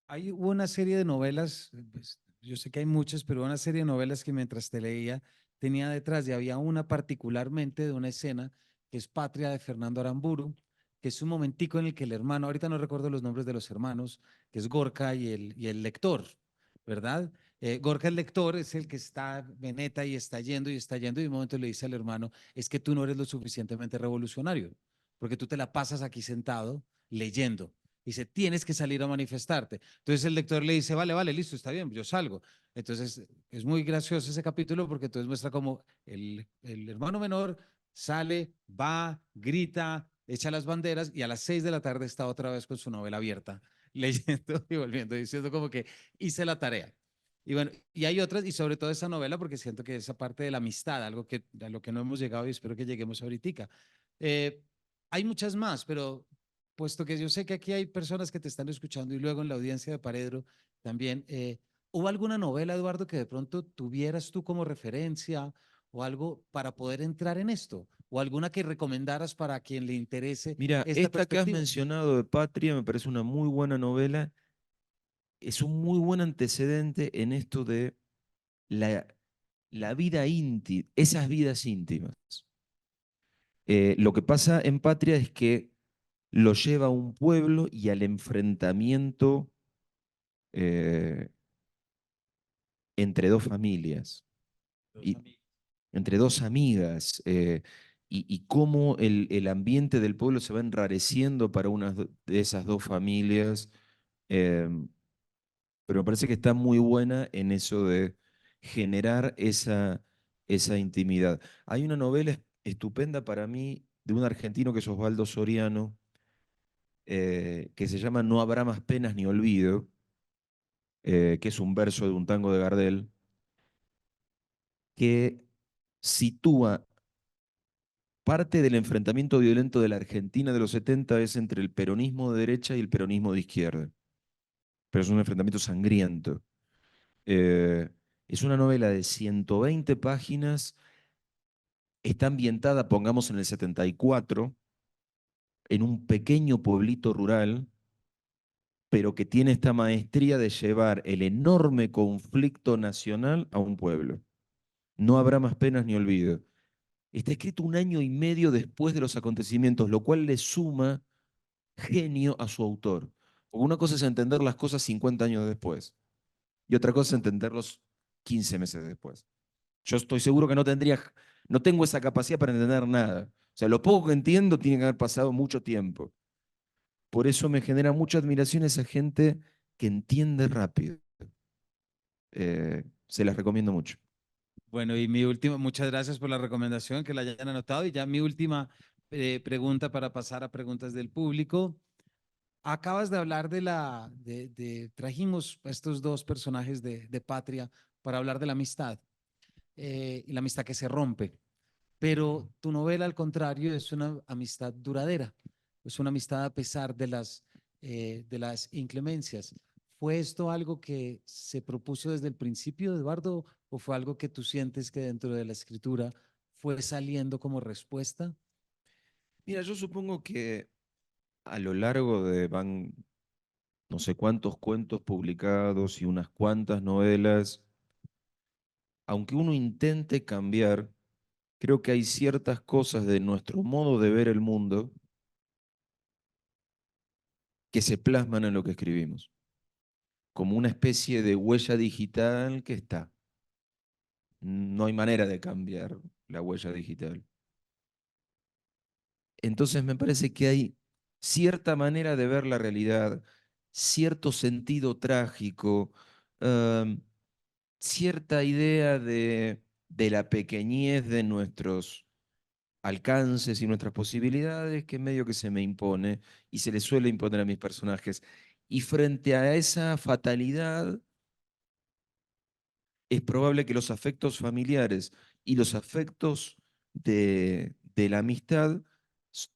Hubo una serie de novelas, pues, yo sé que hay muchas, pero una serie de novelas que mientras te leía tenía detrás y había una particularmente de una escena que es Patria de Fernando Aramburu, que es un momentico en el que el hermano, ahorita no recuerdo los nombres de los hermanos, que es Gorka y el lector, ¿verdad? Gorka el lector es el que está veneta y está yendo y de un momento le dice al hermano, es que tú no eres lo suficientemente revolucionario, porque tú te la pasas aquí sentado leyendo. Dice, tienes que salir a manifestarte. Entonces el lector le dice, vale, vale, listo, está bien, yo salgo. Entonces es muy gracioso ese capítulo porque entonces muestra como el hermano menor sale, va, grita, echa las banderas y a las 6 de la tarde está otra vez con su novela abierta, leyendo y volviendo, diciendo como que hice la tarea. Y bueno, y hay otras, y sobre todo esa novela, porque siento que esa parte de la amistad, algo que a lo que no hemos llegado y espero que lleguemos ahorita. Eh, Hay muchas más, pero puesto que yo sé que aquí hay personas que te están escuchando y luego en la audiencia de Paredro también, ¿hubo alguna novela, Eduardo, que de pronto tuvieras tú como referencia o algo para poder entrar en esto? ¿O alguna que recomendaras para quien le interese Mira, esta esta que has perspectiva? mencionado de Patria me parece una muy buena novela. Es un muy buen antecedente en esto de la, la vida íntima, esas vidas íntimas. Lo que pasa en Patria es que lo lleva a un pueblo y al enfrentamiento eh, entre dos familias, y, entre dos amigas, y cómo el ambiente del pueblo se va enrareciendo para una de esas dos familias. eh, pero me parece que está muy buena en eso de generar esa intimidad. Hay una novela estupenda para mí de un argentino que es Osvaldo Soriano, que se llama No habrá más penas ni olvido, que es un verso de un tango de Gardel, que sitúa parte del enfrentamiento violento de la Argentina de los 70 es entre el peronismo de derecha y el peronismo de izquierda, pero es un enfrentamiento sangriento. Eh, es una novela de 120 páginas, está ambientada, pongamos, en el 74, en un pequeño pueblito rural, pero que tiene esta maestría de llevar el enorme conflicto nacional a un pueblo. No habrá más penas ni olvido. Está escrito un año y medio después de los acontecimientos, lo cual le suma genio a su autor. Porque una cosa es entender las cosas 50 años después y otra cosa es entenderlos 15 meses después. Yo estoy seguro que no tengo esa capacidad para entender nada. O sea, lo poco que entiendo tiene que haber pasado mucho tiempo. Por eso me genera mucha admiración esa gente que entiende rápido. Se las recomiendo mucho. Bueno, y mi última, muchas gracias por la recomendación, que la hayan anotado. Y ya mi última pregunta para pasar a preguntas del público. Acabas de hablar trajimos a estos dos personajes de Patria para hablar de la amistad y la amistad que se rompe. Pero tu novela, al contrario, es una amistad duradera, es una amistad a pesar de las inclemencias. ¿Fue esto algo que se propuso desde el principio, Eduardo, o fue algo que tú sientes que dentro de la escritura fue saliendo como respuesta? Mira, yo supongo que a lo largo de van no sé cuántos cuentos publicados y unas cuantas novelas, aunque uno intente cambiar, creo que hay ciertas cosas de nuestro modo de ver el mundo que se plasman en lo que escribimos, como una especie de huella digital que está. No hay manera de cambiar la huella digital. Entonces me parece que hay cierta manera de ver la realidad, cierto sentido trágico, em, cierta idea de la pequeñez de nuestros alcances y nuestras posibilidades que medio que se me impone y se le suele imponer a mis personajes. Y frente a esa fatalidad, es probable que los afectos familiares y los afectos de la amistad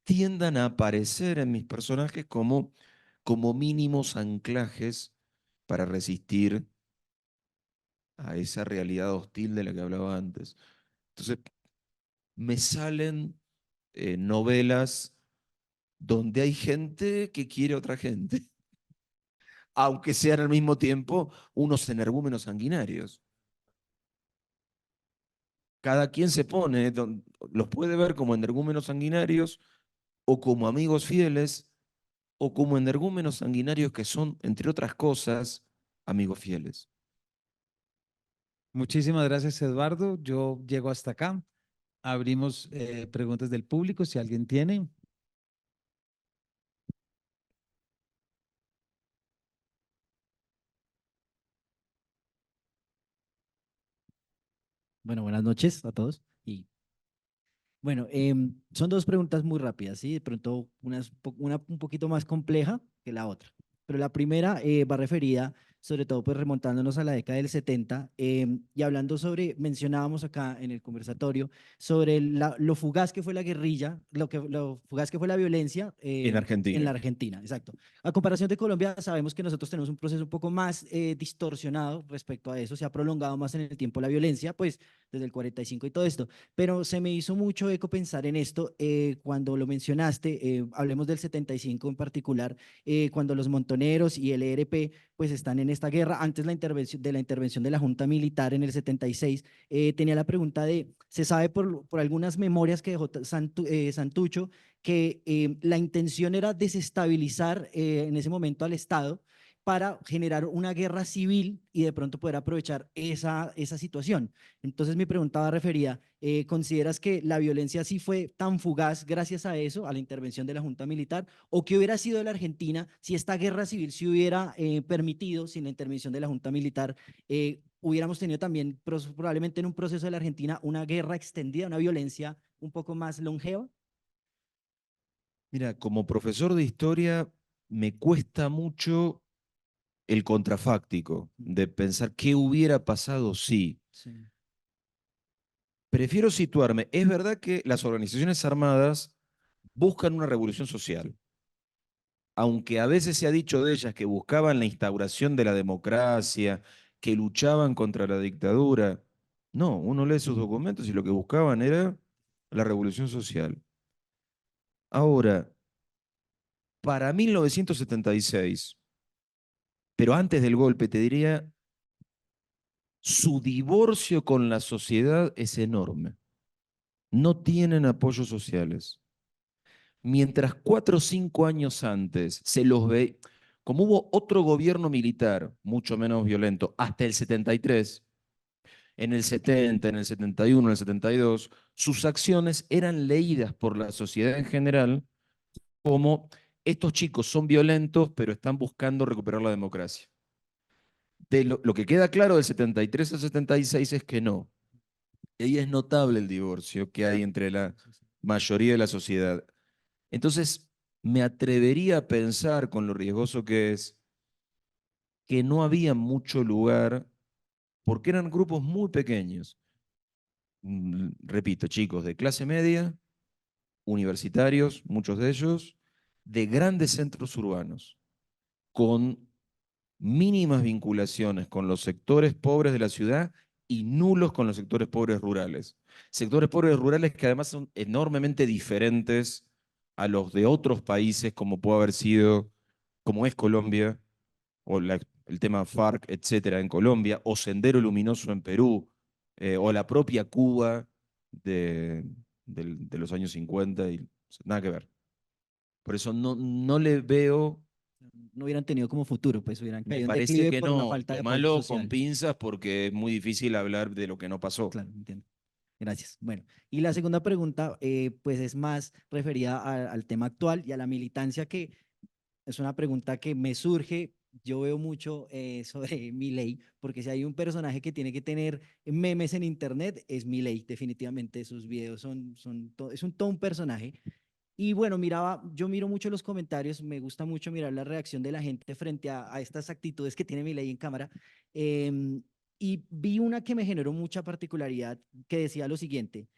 tiendan a aparecer en mis personajes como mínimos anclajes para resistir a esa realidad hostil de la que hablaba antes. Entonces, me salen novelas donde hay gente que quiere a otra gente, aunque sean al mismo tiempo unos energúmenos sanguinarios. Cada quien se pone, los puede ver como energúmenos sanguinarios o como amigos fieles o como energúmenos sanguinarios que son, entre otras cosas, amigos fieles. Muchísimas gracias, Eduardo. Yo llego hasta acá. Abrimos preguntas del público, si alguien tiene. Bueno, buenas noches a todos. Y bueno, son dos preguntas muy rápidas, ¿sí? De pronto una un poquito más compleja que la otra. Pero la primera va referida, sobre todo pues remontándonos a la década del 70 y hablando sobre, mencionábamos acá en el conversatorio, sobre lo fugaz que fue la guerrilla, lo fugaz que fue la violencia En en la Argentina. Argentina, exacto. A comparación de Colombia, sabemos que nosotros tenemos un proceso un poco más distorsionado respecto a eso, se ha prolongado más en el tiempo la violencia, pues desde el 45 y todo esto. Pero se me hizo mucho eco pensar en esto cuando lo mencionaste, hablemos del 75 en particular, cuando los montoneros y el ERP pues están en esta guerra, antes de la intervención de la Junta Militar en el 76, tenía la pregunta de, se sabe por algunas memorias que dejó Santucho, que la intención era desestabilizar en ese momento al Estado para generar una guerra civil y de pronto poder aprovechar esa situación. Entonces mi pregunta va referida, ¿consideras que la violencia sí fue tan fugaz gracias a eso, a la intervención de la Junta Militar? ¿O qué hubiera sido de la Argentina si esta guerra civil se hubiera permitido sin la intervención de la Junta Militar? Hubiéramos tenido también probablemente en un proceso de la Argentina una guerra extendida, una violencia un poco más longeva. Mira, como profesor de historia me cuesta mucho el contrafáctico de pensar qué hubiera pasado si. Sí. Prefiero situarme. Es verdad que las organizaciones armadas buscan una revolución social, aunque a veces se ha dicho de ellas que buscaban la instauración de la democracia, que luchaban contra la dictadura. No, uno lee sus documentos y lo que buscaban era la revolución social. Ahora, para 1976, pero antes del golpe, te diría, su divorcio con la sociedad es enorme. No tienen apoyos sociales. Mientras 4 o 5 años antes se los ve, como hubo otro gobierno militar, mucho menos violento, hasta el 73, en el 70, en el 71, en el 72, sus acciones eran leídas por la sociedad en general como estos chicos son violentos, pero están buscando recuperar la democracia. Lo que queda claro del 73 al 76 es que no. Y ahí es notable el divorcio que hay entre la mayoría de la sociedad. Entonces, me atrevería a pensar, con lo riesgoso que es, que no había mucho lugar, porque eran grupos muy pequeños. Repito, chicos de clase media, universitarios, muchos de ellos, de grandes centros urbanos, con mínimas vinculaciones con los sectores pobres de la ciudad y nulos con los sectores pobres rurales. Sectores pobres rurales que además son enormemente diferentes a los de otros países, como puede haber sido, como es Colombia, o el tema FARC, etcétera, en Colombia, o Sendero Luminoso en Perú, o la propia Cuba de, de los años 50, y nada que ver. Por eso no le veo. No hubieran tenido como futuro, pues hubieran Me caído en parece declive que por una no. falta de apoyo Tómalo con social. pinzas porque es muy difícil hablar de lo que no pasó. Claro, entiendo. Gracias. Bueno, y la segunda pregunta, pues es más referida al tema actual y a la militancia, que es una pregunta que me surge. Yo veo mucho sobre Milei, porque si hay un personaje que tiene que tener memes en internet, es Milei, definitivamente. Sus videos es todo un personaje. Y bueno, yo miro mucho los comentarios, me gusta mucho mirar la reacción de la gente frente a estas actitudes que tiene Milei en cámara. em, y vi una que me generó mucha particularidad, que decía lo siguiente: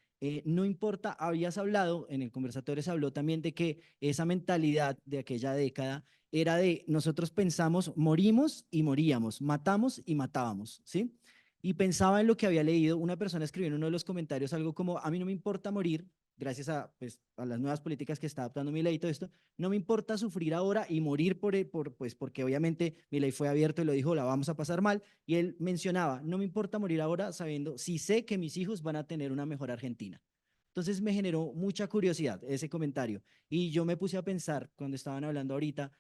no importa, habías hablado, en el conversatorio se habló también de que esa mentalidad de aquella década era de nosotros pensamos, morimos y moríamos, matamos y matábamos, ¿sí? Y pensaba en lo que había leído, una persona escribió en uno de los comentarios algo como, a mí no me importa morir, gracias pues, a las nuevas políticas que está adoptando Milei y todo esto, no me importa sufrir ahora y morir pues porque obviamente Milei fue abierto y lo dijo, la vamos a pasar mal, y él mencionaba, no me importa morir ahora sabiendo, si sé que mis hijos van a tener una mejor Argentina. Entonces me generó mucha curiosidad ese comentario, y yo me puse a pensar cuando estaban hablando ahorita,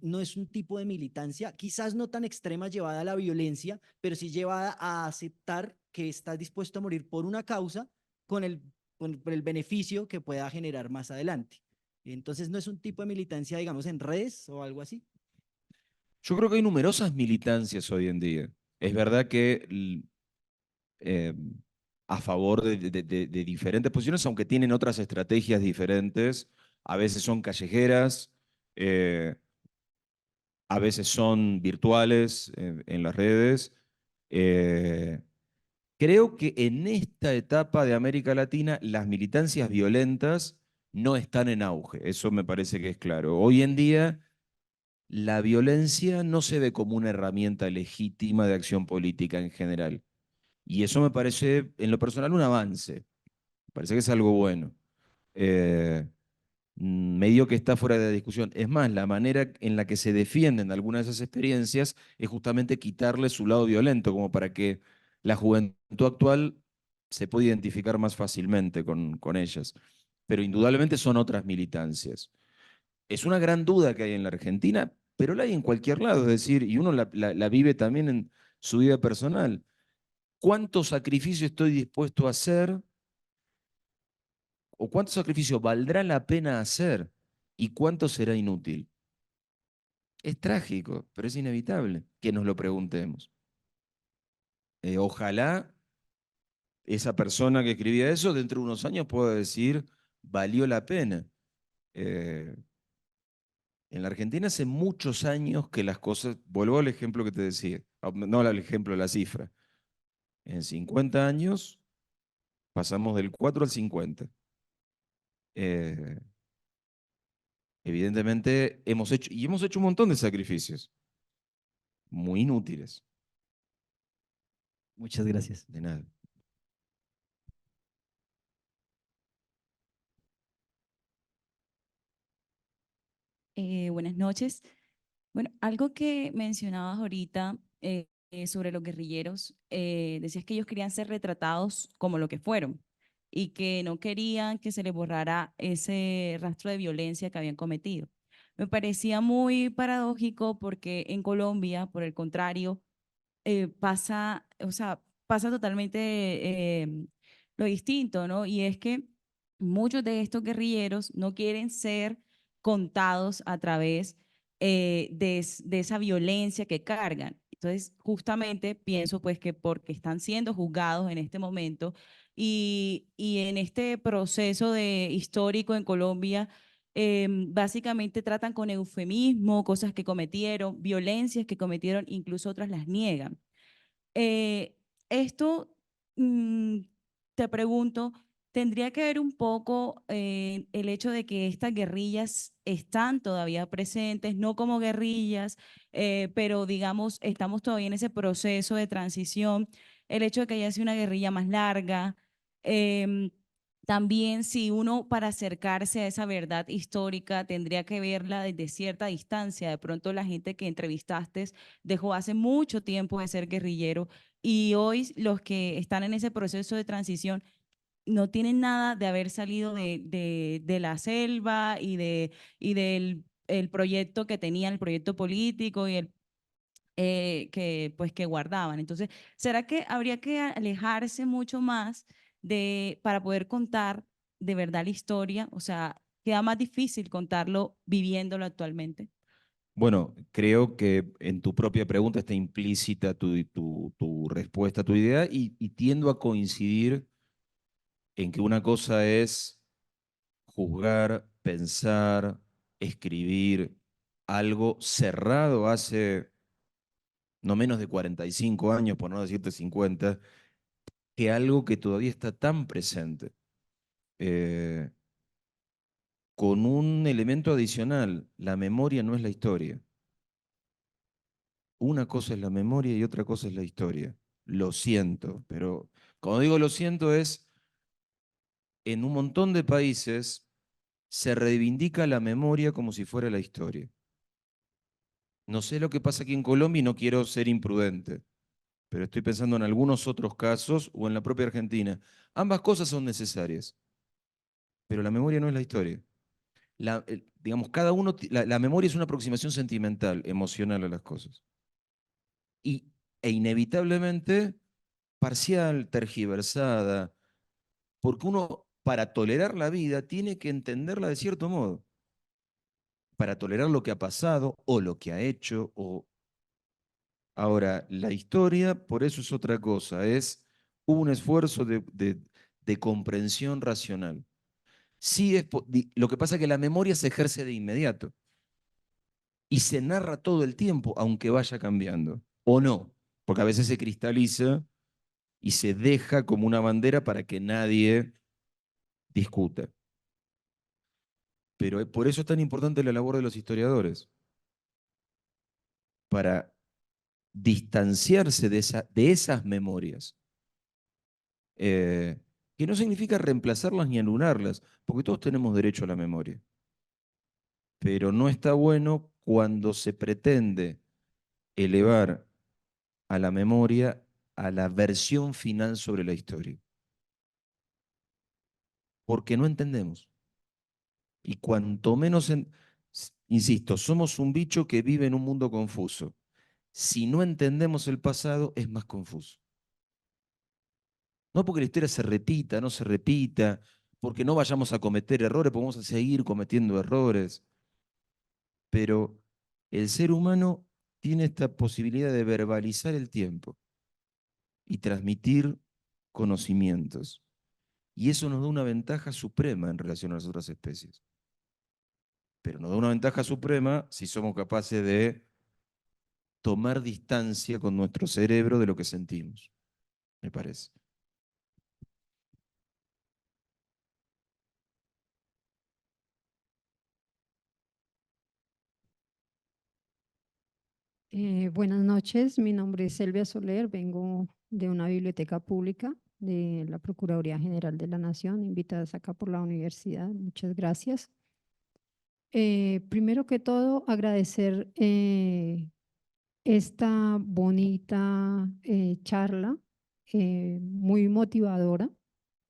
no es un tipo de militancia, quizás no tan extrema llevada a la violencia, pero sí llevada a aceptar que estás dispuesto a morir por una causa con por el beneficio que pueda generar más adelante. Entonces, ¿no es un tipo de militancia, digamos, en redes o algo así? Yo creo que hay numerosas militancias hoy en día. Es verdad que eh, a favor de diferentes posiciones, aunque tienen otras estrategias diferentes, a veces son callejeras, eh, a veces son virtuales en las redes. Eh, Creo que en esta etapa de América Latina las militancias violentas no están en auge, eso me parece que es claro. Hoy en día la violencia no se ve como una herramienta legítima de acción política en general. Y eso me parece, en lo personal, un avance. Me parece que es algo bueno. Eh, medio que está fuera de discusión. Es más, la manera en la que se defienden algunas de esas experiencias es justamente quitarle su lado violento, como para que la juventud actual se pueda identificar más fácilmente con ellas. Pero indudablemente son otras militancias. Es una gran duda que hay en la Argentina, pero la hay en cualquier lado, es decir, y uno la vive también en su vida personal. ¿Cuánto sacrificio estoy dispuesto a hacer o cuánto sacrificio valdrá la pena hacer y cuánto será inútil? Es trágico, pero es inevitable que nos lo preguntemos. Ojalá esa persona que escribía eso dentro de unos años pueda decir, valió la pena. Eh, en la Argentina hace muchos años que las cosas, vuelvo al ejemplo que te decía, no al ejemplo de la cifra. En 50 años pasamos del 4 al 50. Eh, Evidentemente hemos hecho un montón de sacrificios, muy inútiles, Muchas gracias. de nada. Buenas noches. Bueno, algo que mencionabas ahorita sobre los guerrilleros, decías que ellos querían ser retratados como lo que fueron y que no querían que se les borrara ese rastro de violencia que habían cometido. Me parecía muy paradójico porque en Colombia, por el contrario, pasa, o sea, pasa totalmente lo distinto, ¿no? Y es que muchos de estos guerrilleros no quieren ser contados a través de esa violencia que cargan. Entonces, justamente pienso pues que porque están siendo juzgados en este momento y en este proceso de histórico en Colombia, básicamente tratan con eufemismo cosas que cometieron, violencias que cometieron, incluso otras las niegan. Eh, esto, mm, te pregunto, ¿tendría que ver un poco el hecho de que estas guerrillas están todavía presentes, no como guerrillas, pero digamos, estamos todavía en ese proceso de transición, el hecho de que haya sido una guerrilla más larga? em, También si uno para acercarse a esa verdad histórica tendría que verla desde cierta distancia. De pronto la gente que entrevistaste dejó hace mucho tiempo de ser guerrillero y hoy los que están en ese proceso de transición no tienen nada de haber salido de la selva y del el proyecto que tenían, el proyecto político y el que pues que guardaban. Entonces, ¿será que habría que alejarse mucho más para poder contar de verdad la historia? O sea, queda más difícil contarlo viviéndolo actualmente. Bueno, creo que en tu propia pregunta está implícita tu respuesta, tu idea, y tiendo a coincidir en que una cosa es juzgar, pensar, escribir algo cerrado hace no menos de 45 años, por no decirte 50, que algo que todavía está tan presente. Eh, con un elemento adicional, la memoria no es la historia. Una cosa es la memoria y otra cosa es la historia. Lo siento, pero cuando digo lo siento es, en un montón de países se reivindica la memoria como si fuera la historia. No sé lo que pasa aquí en Colombia y no quiero ser imprudente, pero estoy pensando en algunos otros casos o en la propia Argentina. Ambas cosas son necesarias, pero la memoria no es la historia. Digamos, cada uno, la memoria es una aproximación sentimental, emocional a las cosas. Y, e inevitablemente parcial, tergiversada, porque uno, para tolerar la vida, tiene que entenderla de cierto modo, para tolerar lo que ha pasado o lo que ha hecho. Ahora, la historia, por eso es otra cosa, es un esfuerzo de comprensión racional. Sí lo que pasa es que la memoria se ejerce de inmediato y se narra todo el tiempo, aunque vaya cambiando, o no, porque a veces se cristaliza y se deja como una bandera para que nadie discuta. Pero por eso es tan importante la labor de los historiadores, para distanciarse de esas memorias, que no significa reemplazarlas ni anularlas, porque todos tenemos derecho a la memoria. pero no está bueno cuando se pretende elevar a la memoria a la versión final sobre la historia, porque no entendemos. Y cuanto menos, insisto, somos un bicho que vive en un mundo confuso. Si no entendemos el pasado, es más confuso. No porque la historia se repita, no se repita, porque no vayamos a cometer errores, porque vamos a seguir cometiendo errores. Pero el ser humano tiene esta posibilidad de verbalizar el tiempo y transmitir conocimientos. Y eso nos da una ventaja suprema en relación a las otras especies. Pero nos da una ventaja suprema si somos capaces de tomar distancia con nuestro cerebro de lo que sentimos, me parece. Buenas noches, mi nombre es Selvia Soler, vengo de una biblioteca pública de la Procuraduría General de la Nación, invitadas acá por la universidad. Muchas gracias. Primero que todo, agradecer esta bonita charla, muy motivadora,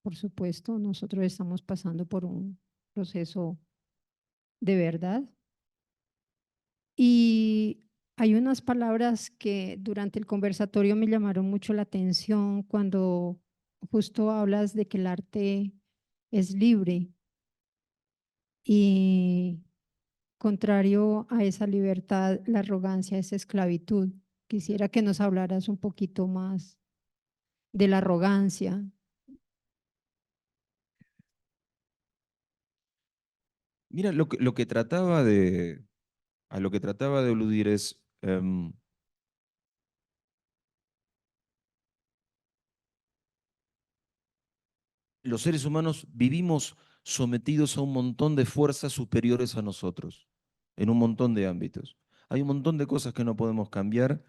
por supuesto. Nosotros estamos pasando por un proceso de verdad. Y hay unas palabras que durante el conversatorio me llamaron mucho la atención cuando justo hablas de que el arte es libre y contrario a esa libertad, la arrogancia es esclavitud. Quisiera que nos hablaras un poquito más de la arrogancia. Mira, lo que trataba de, a lo que trataba de aludir es, los seres humanos vivimos sometidos a un montón de fuerzas superiores a nosotros, en un montón de ámbitos. Hay un montón de cosas que no podemos cambiar.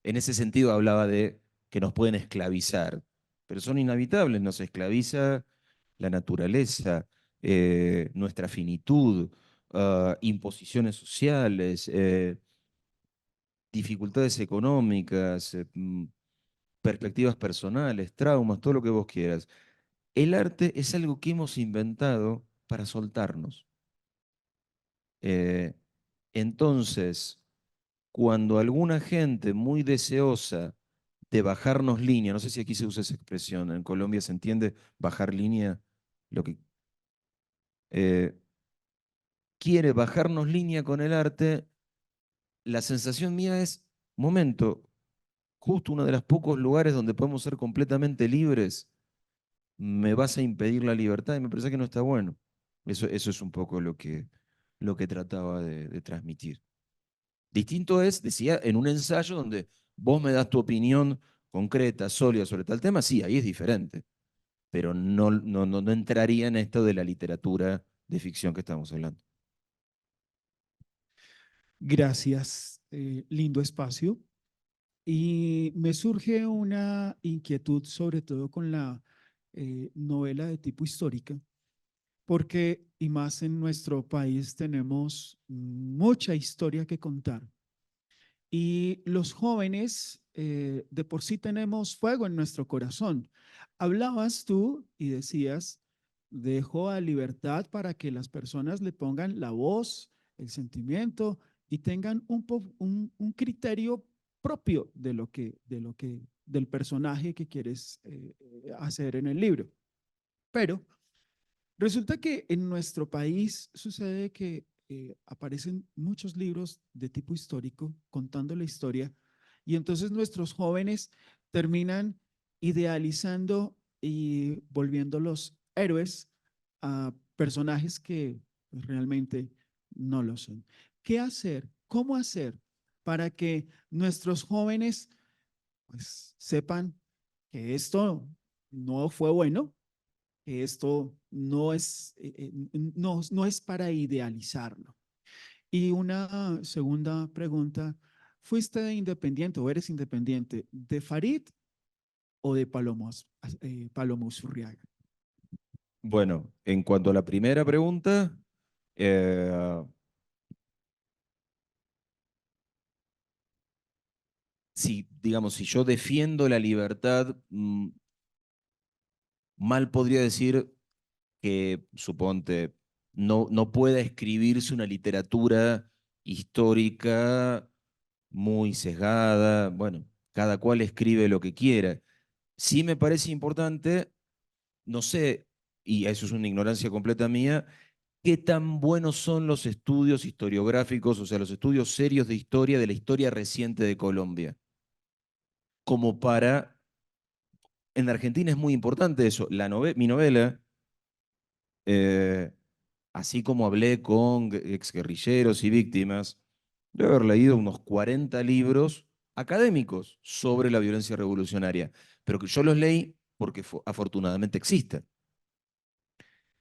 En ese sentido hablaba de que nos pueden esclavizar, pero son inhabitables, nos esclaviza la naturaleza, nuestra finitud, imposiciones sociales, dificultades económicas, perspectivas personales, traumas, todo lo que vos quieras. El arte es algo que hemos inventado para soltarnos. Eh, entonces, cuando alguna gente muy deseosa de bajarnos línea, no sé si aquí se usa esa expresión, en Colombia se entiende bajar línea, lo que eh, quiere bajarnos línea con el arte, la sensación mía es, momento, justo uno de los pocos lugares donde podemos ser completamente libres, me vas a impedir la libertad y me parece que no está bueno. Eso es un poco lo que trataba de transmitir. Distinto es, decía, en un ensayo donde vos me das tu opinión concreta, sólida sobre tal tema, sí, ahí es diferente, pero no entraría en esto de la literatura de ficción que estamos hablando. Gracias, lindo espacio. Y me surge una inquietud, sobre todo con la novela de tipo histórica, porque, y más en nuestro país, tenemos mucha historia que contar. Y los jóvenes, de por sí tenemos fuego en nuestro corazón. Hablabas tú y decías, dejo a libertad para que las personas le pongan la voz, el sentimiento y tengan un criterio propio del personaje que quieres hacer en el libro. Pero resulta que en nuestro país sucede que aparecen muchos libros de tipo histórico contando la historia y entonces nuestros jóvenes terminan idealizando y volviéndolos héroes a personajes que realmente no lo son. ¿Qué hacer? ¿Cómo hacer para que nuestros jóvenes pues, sepan que esto no fue bueno, que esto no es para idealizarlo? Y una segunda pregunta, ¿fuiste independiente o eres independiente de Farid o de Palomo Usurriaga? Bueno, en cuanto a la primera pregunta, si, digamos, si yo defiendo la libertad, mal podría decir que, suponte, no pueda escribirse una literatura histórica muy sesgada. Bueno, cada cual escribe lo que quiera. Sí me parece importante, no sé, y eso es una ignorancia completa mía, qué tan buenos son los estudios historiográficos, o sea, los estudios serios de la historia reciente de Colombia, como para... En Argentina es muy importante eso. Mi novela, eh, así como hablé con exguerrilleros y víctimas, debo haber leído unos 40 libros académicos sobre la violencia revolucionaria, pero que yo los leí porque afortunadamente existen.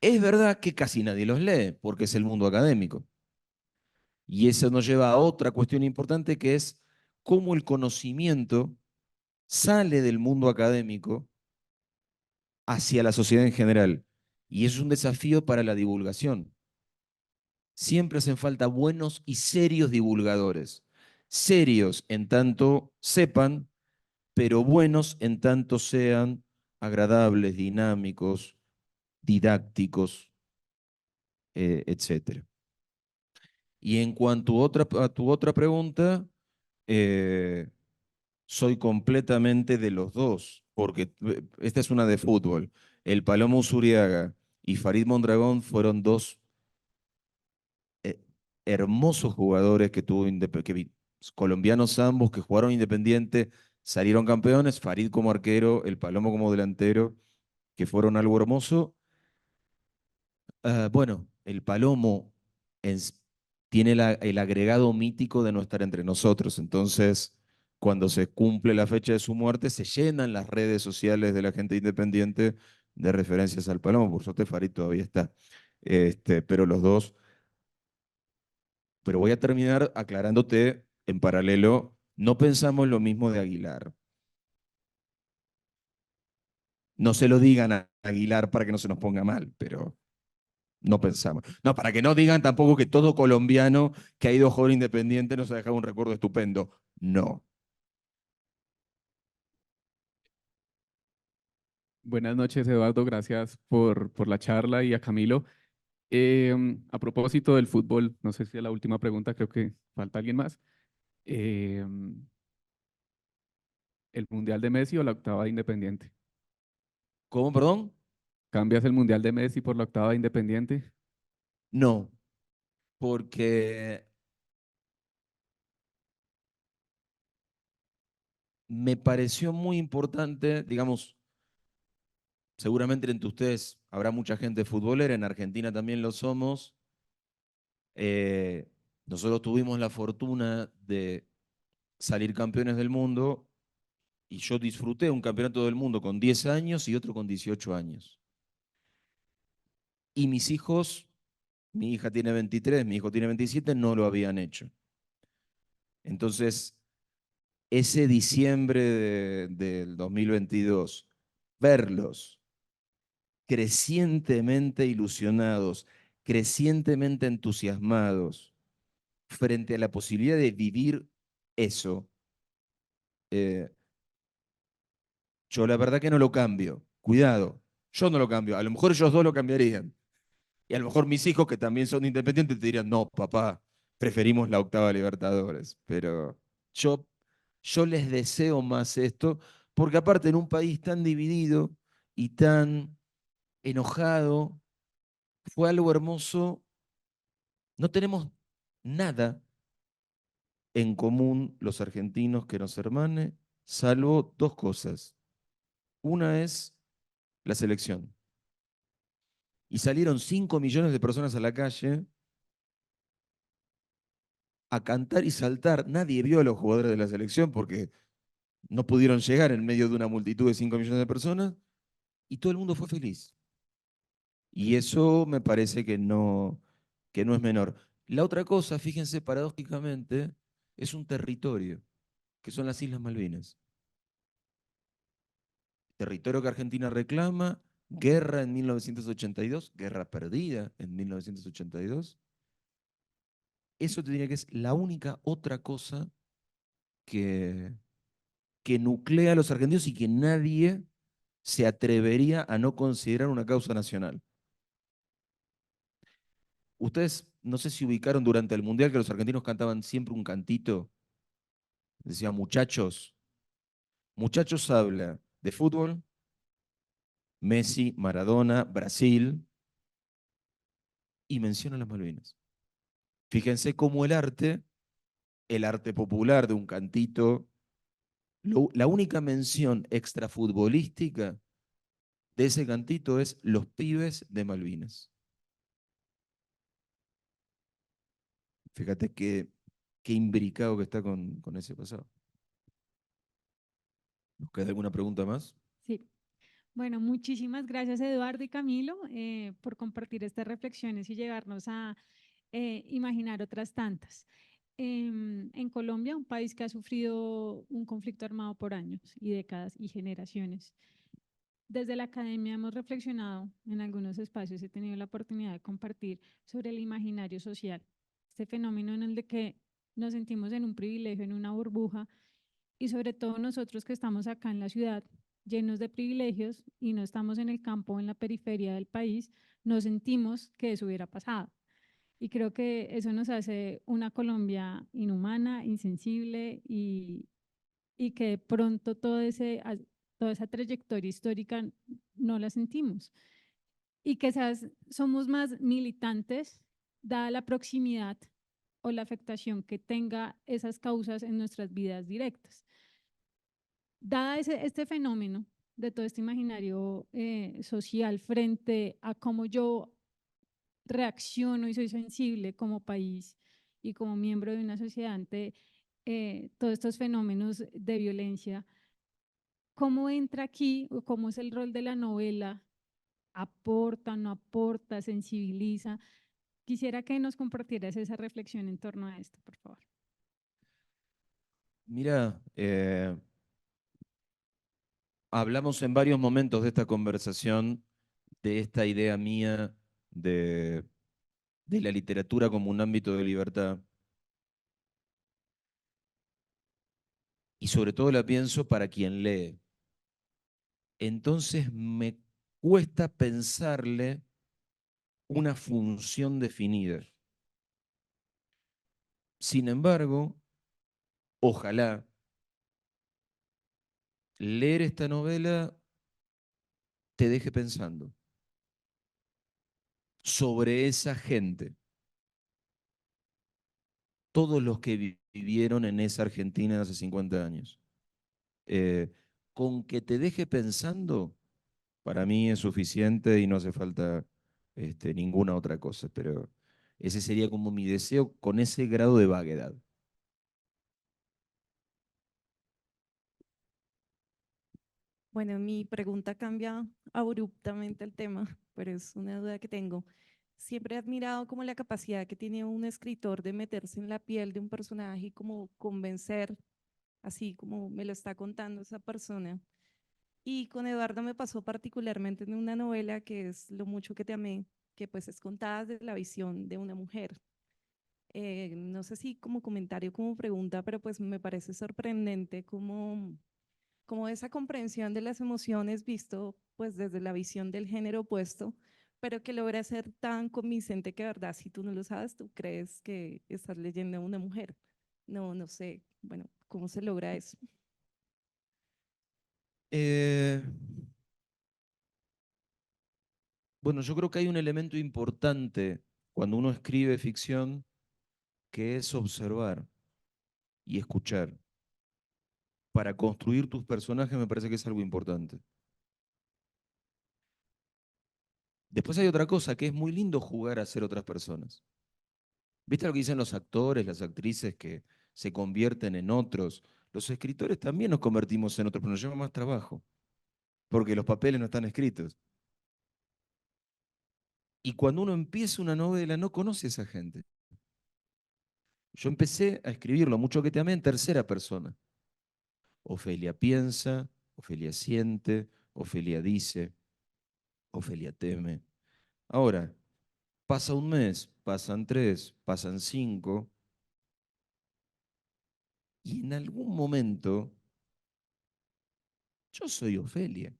Es verdad que casi nadie los lee porque es el mundo académico. Y eso nos lleva a otra cuestión importante que es cómo el conocimiento sale del mundo académico hacia la sociedad en general. Y eso es un desafío para la divulgación. Siempre hacen falta buenos y serios divulgadores. Serios en tanto sepan, pero buenos en tanto sean agradables, dinámicos, didácticos, etc. Y en cuanto a tu otra pregunta, eh, soy completamente de los dos, porque esta es una de fútbol. El Palomo Uzuriaga y Farid Mondragón fueron dos eh, hermosos jugadores que tuvo colombianos ambos que jugaron Independiente, salieron campeones, Farid como arquero, el Palomo como delantero, que fueron algo hermoso. Bueno, el Palomo tiene el agregado mítico de no estar entre nosotros, entonces cuando se cumple la fecha de su muerte, se llenan las redes sociales de la gente independiente de referencias al Palomo. Por suerte, Farid todavía está. Pero los dos. Pero voy a terminar aclarándote en paralelo, no pensamos lo mismo de Aguilar. No se lo digan a Aguilar para que no se nos ponga mal, pero no pensamos. No, para que no digan tampoco que todo colombiano que ha ido a jugar Independiente nos ha dejado un recuerdo estupendo. No. Buenas noches, Eduardo. Gracias por la charla y a Camilo. A propósito del fútbol, no sé si es la última pregunta, creo que falta alguien más. Em, ¿El Mundial de Messi o la octava de Independiente? ¿Cómo, perdón? ¿Cambias el Mundial de Messi por la octava de Independiente? No, porque me pareció muy importante, digamos, seguramente entre ustedes habrá mucha gente futbolera, en Argentina también lo somos. Eh, Nosotros tuvimos la fortuna de salir campeones del mundo y yo disfruté un campeonato del mundo con 10 años y otro con 18 años. Y mis hijos, mi hija tiene 23, mi hijo tiene 27, no lo habían hecho. Entonces, ese diciembre del 2022, verlos crecientemente ilusionados, crecientemente entusiasmados frente a la posibilidad de vivir eso, eh, yo la verdad que no lo cambio. Cuidado, yo no lo cambio. A lo mejor ellos dos lo cambiarían. Y a lo mejor mis hijos, que también son independientes, te dirían, no, papá, preferimos la octava Libertadores. Pero yo, yo les deseo más esto, porque aparte en un país tan dividido y tan enojado, fue algo hermoso. No tenemos nada en común los argentinos que nos hermane, salvo dos cosas. Una es la selección. Y salieron 5 millones de personas a la calle a cantar y saltar. Nadie vio a los jugadores de la selección porque no pudieron llegar en medio de una multitud de 5 millones de personas y todo el mundo fue feliz. Y eso me parece que no es menor. La otra cosa, fíjense, paradójicamente, es un territorio, que son las Islas Malvinas. Territorio que Argentina reclama, guerra en 1982, guerra perdida en 1982. Eso te diría que es la única otra cosa que, que nuclea a los argentinos y que nadie se atrevería a no considerar una causa nacional. Ustedes no sé si ubicaron durante el Mundial que los argentinos cantaban siempre un cantito, decía muchachos. Muchachos habla de fútbol, Messi, Maradona, Brasil, y menciona las Malvinas. Fíjense cómo el arte popular de un cantito, la única mención extrafutbolística de ese cantito es los pibes de Malvinas. Fíjate qué imbricado que está con ese pasado. ¿Nos queda alguna pregunta más? Sí. Bueno, muchísimas gracias Eduardo y Camilo por compartir estas reflexiones y llevarnos a imaginar otras tantas. En Colombia, un país que ha sufrido un conflicto armado por años y décadas y generaciones, desde la academia hemos reflexionado en algunos espacios, he tenido la oportunidad de compartir sobre el imaginario social, este fenómeno en el de que nos sentimos en un privilegio, en una burbuja, y sobre todo nosotros que estamos acá en la ciudad, llenos de privilegios y no estamos en el campo o en la periferia del país, no sentimos que eso hubiera pasado. Y creo que eso nos hace una Colombia inhumana, insensible y que de pronto toda esa trayectoria histórica no la sentimos. Y que somos más militantes, dada la proximidad o la afectación que tenga esas causas en nuestras vidas directas. Dada este fenómeno de todo este imaginario social frente a cómo yo reacciono y soy sensible como país y como miembro de una sociedad ante todos estos fenómenos de violencia, ¿cómo entra aquí o cómo es el rol de la novela? ¿Aporta, no aporta, sensibiliza? Quisiera que nos compartieras esa reflexión en torno a esto, por favor. Mira, hablamos en varios momentos de esta conversación de esta idea mía de, de la literatura como un ámbito de libertad. Y sobre todo la pienso para quien lee. Entonces me cuesta pensarle una función definida. Sin embargo, ojalá leer esta novela te deje pensando sobre esa gente, todos los que vivieron en esa Argentina hace 50 años. Eh, con que te deje pensando, para mí es suficiente y no hace falta ninguna otra cosa, pero ese sería como mi deseo con ese grado de vaguedad. Bueno, mi pregunta cambia abruptamente el tema, pero es una duda que tengo. Siempre he admirado como la capacidad que tiene un escritor de meterse en la piel de un personaje y como convencer, así como me lo está contando esa persona. Y con Eduardo me pasó particularmente en una novela que es Lo mucho que te amé, que pues es contada desde la visión de una mujer. No sé si como comentario, como pregunta, pero pues me parece sorprendente como esa comprensión de las emociones visto pues desde la visión del género opuesto, pero que logra ser tan convincente que, verdad, si tú no lo sabes, tú crees que estás leyendo a una mujer. No, no sé, bueno, ¿cómo se logra eso? Eh, bueno, yo creo que hay un elemento importante cuando uno escribe ficción que es observar y escuchar. Para construir tus personajes me parece que es algo importante. Después hay otra cosa, que es muy lindo jugar a ser otras personas. ¿Viste lo que dicen los actores, las actrices que se convierten en otros? Los escritores también nos convertimos en otros, pero nos lleva más trabajo, porque los papeles no están escritos. Y cuando uno empieza una novela, no conoce a esa gente. Yo empecé a escribirlo, mucho que te amé, en tercera persona. Ofelia piensa, Ofelia siente, Ofelia dice, Ofelia teme. Ahora, pasa un mes, pasan 3, pasan 5, y en algún momento Yo soy Ofelia.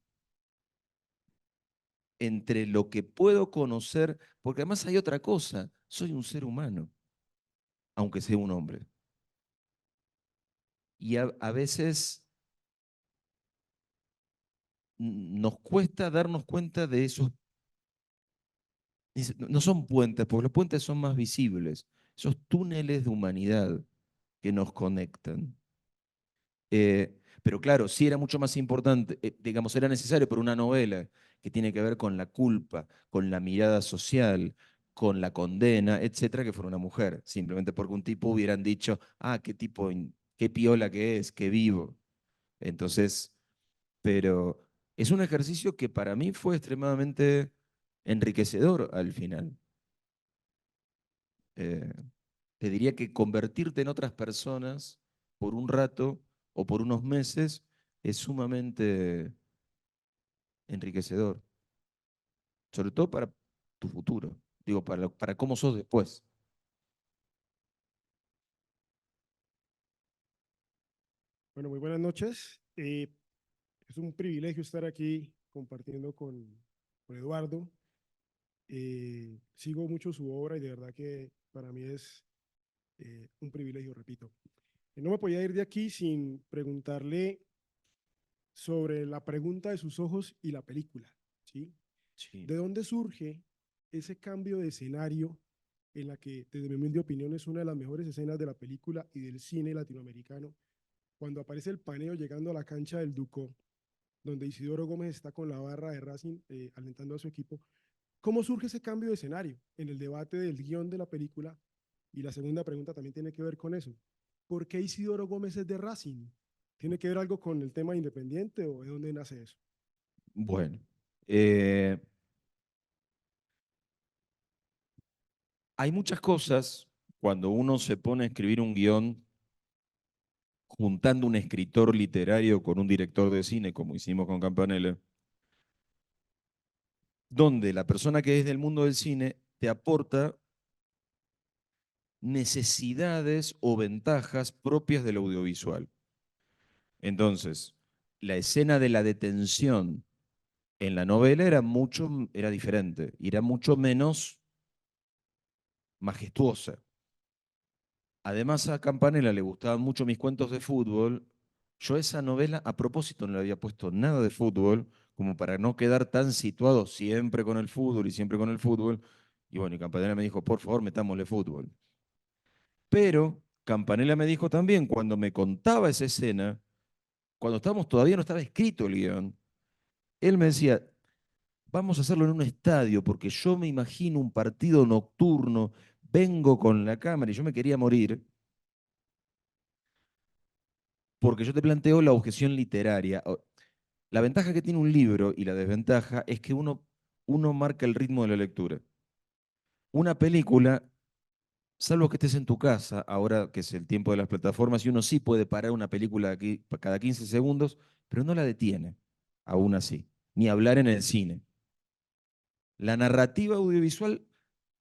Entre lo que puedo conocer, porque además hay otra cosa, soy un ser humano, aunque sea un hombre. Y a veces nos cuesta darnos cuenta de esos, no son puentes, porque los puentes son más visibles, esos túneles de humanidad que nos conectan. Pero claro, sí era mucho más importante, digamos, era necesario por una novela que tiene que ver con la culpa, con la mirada social, con la condena, etcétera, que fuera una mujer. Simplemente porque un tipo hubieran dicho, ah, qué tipo, qué piola que es, qué vivo. Entonces, pero es un ejercicio que para mí fue extremadamente enriquecedor al final. Eh, Te diría que convertirte en otras personas por un rato o por unos meses es sumamente enriquecedor, sobre todo para tu futuro, digo, para cómo sos después. Bueno, muy buenas noches. Es un privilegio estar aquí compartiendo con Eduardo. Sigo mucho su obra y de verdad que para mí es un privilegio, repito. No me podía ir de aquí sin preguntarle sobre la pregunta de sus ojos y la película, ¿sí? Sí. ¿De dónde surge ese cambio de escenario en la que, desde mi humilde opinión, es una de las mejores escenas de la película y del cine latinoamericano, cuando aparece el paneo llegando a la cancha del Ducó, donde Isidoro Gómez está con la barra de Racing alentando a su equipo? ¿Cómo surge ese cambio de escenario en el debate del guión de la película? Y la segunda pregunta también tiene que ver con eso. ¿Por qué Isidoro Gómez es de Racing? ¿Tiene que ver algo con el tema independiente o de dónde nace eso? Bueno, hay muchas cosas cuando uno se pone a escribir un guión juntando un escritor literario con un director de cine, como hicimos con Campanella, donde la persona que es del mundo del cine te aporta necesidades o ventajas propias del audiovisual. Entonces, la escena de la detención en la novela era diferente, era mucho menos majestuosa. Además, a Campanella le gustaban mucho mis cuentos de fútbol. Yo esa novela, a propósito, no le había puesto nada de fútbol, como para no quedar tan situado siempre con el fútbol y siempre con el fútbol. Y bueno, y Campanella me dijo, por favor, metámosle fútbol. Pero Campanella me dijo también, cuando me contaba esa escena, cuando todavía no estaba escrito el guión, él me decía, vamos a hacerlo en un estadio, porque yo me imagino un partido nocturno, vengo con la cámara y yo me quería morir, porque yo te planteo la objeción literaria. La ventaja que tiene un libro y la desventaja es que uno marca el ritmo de la lectura. Una película, salvo que estés en tu casa, ahora que es el tiempo de las plataformas, y uno sí puede parar una película aquí cada 15 segundos, pero no la detiene, aún así, ni hablar en el cine. La narrativa audiovisual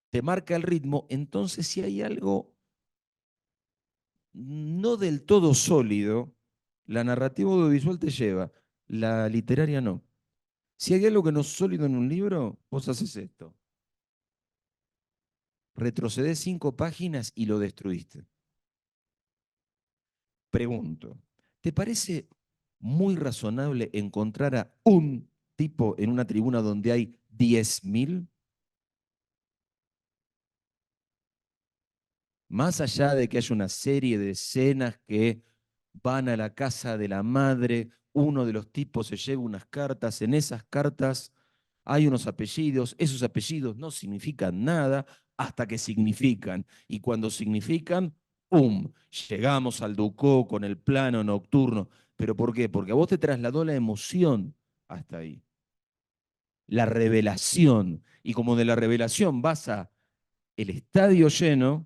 te marca el ritmo, entonces si hay algo no del todo sólido, la narrativa audiovisual te lleva, la literaria no. Si hay algo que no es sólido en un libro, vos haces esto. Retrocedés 5 páginas y lo destruiste. Pregunto, ¿te parece muy razonable encontrar a un tipo en una tribuna donde hay 10.000? Más allá de que haya una serie de escenas que van a la casa de la madre, uno de los tipos se lleva unas cartas, en esas cartas hay unos apellidos, esos apellidos no significan nada hasta que significan, y cuando significan, ¡pum!, llegamos al Ducó con el plano nocturno. ¿Pero por qué? Porque a vos te trasladó la emoción hasta ahí, la revelación, y como de la revelación vas a el estadio lleno,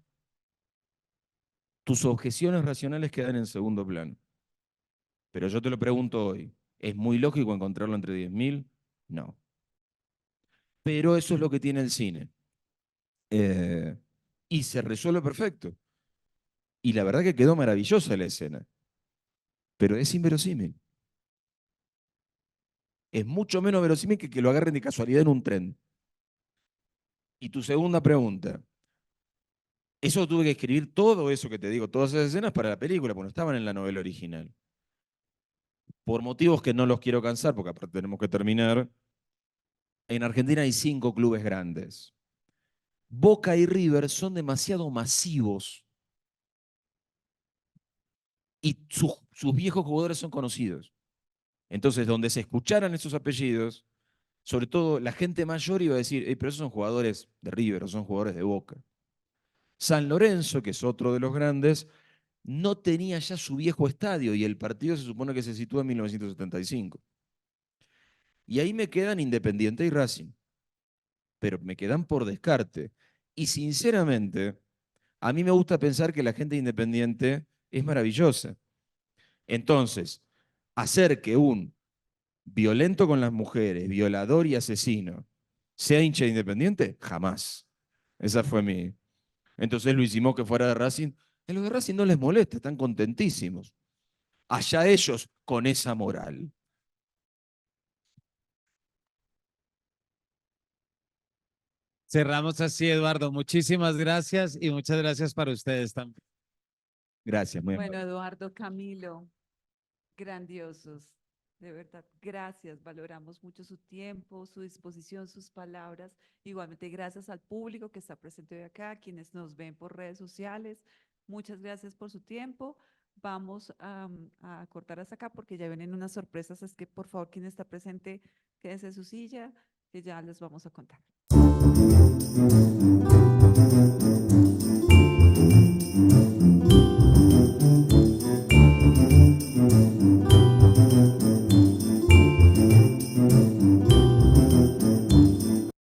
tus objeciones racionales quedan en segundo plano. Pero yo te lo pregunto hoy, ¿es muy lógico encontrarlo entre 10.000? No. Pero eso es lo que tiene el cine. Eh, y se resuelve perfecto. Y la verdad que quedó maravillosa la escena. Pero es inverosímil. es mucho menos verosímil que lo agarren de casualidad en un tren. Y tu segunda pregunta, eso tuve que escribir todo eso que te digo, todas esas escenas para la película, porque no estaban en la novela original. Por motivos que no los quiero cansar, porque aparte tenemos que terminar, en Argentina hay 5 clubes grandes. Boca y River son demasiado masivos y sus viejos jugadores son conocidos. Entonces, donde se escucharan esos apellidos, sobre todo la gente mayor iba a decir, pero esos son jugadores de River o son jugadores de Boca. San Lorenzo, que es otro de los grandes, no tenía ya su viejo estadio y el partido se supone que se sitúa en 1975. Y ahí me quedan Independiente y Racing, pero me quedan por descarte. Y sinceramente, a mí me gusta pensar que la gente independiente es maravillosa. Entonces, hacer que un violento con las mujeres, violador y asesino, sea hincha de Independiente, jamás. Esa fue mi. Entonces lo hicimos que fuera de Racing. A los de Racing no les molesta, están contentísimos. Allá ellos con esa moral. Cerramos así, Eduardo. Muchísimas gracias y muchas gracias para ustedes también. Gracias, muy Bueno, amable. Eduardo, Camilo, grandiosos. De verdad, gracias. Valoramos mucho su tiempo, su disposición, sus palabras. Igualmente, gracias al público que está presente hoy acá, quienes nos ven por redes sociales. Muchas gracias por su tiempo. Vamos a cortar hasta acá porque ya vienen unas sorpresas. Es que, por favor, quien está presente, quédese en su silla, que ya les vamos a contar.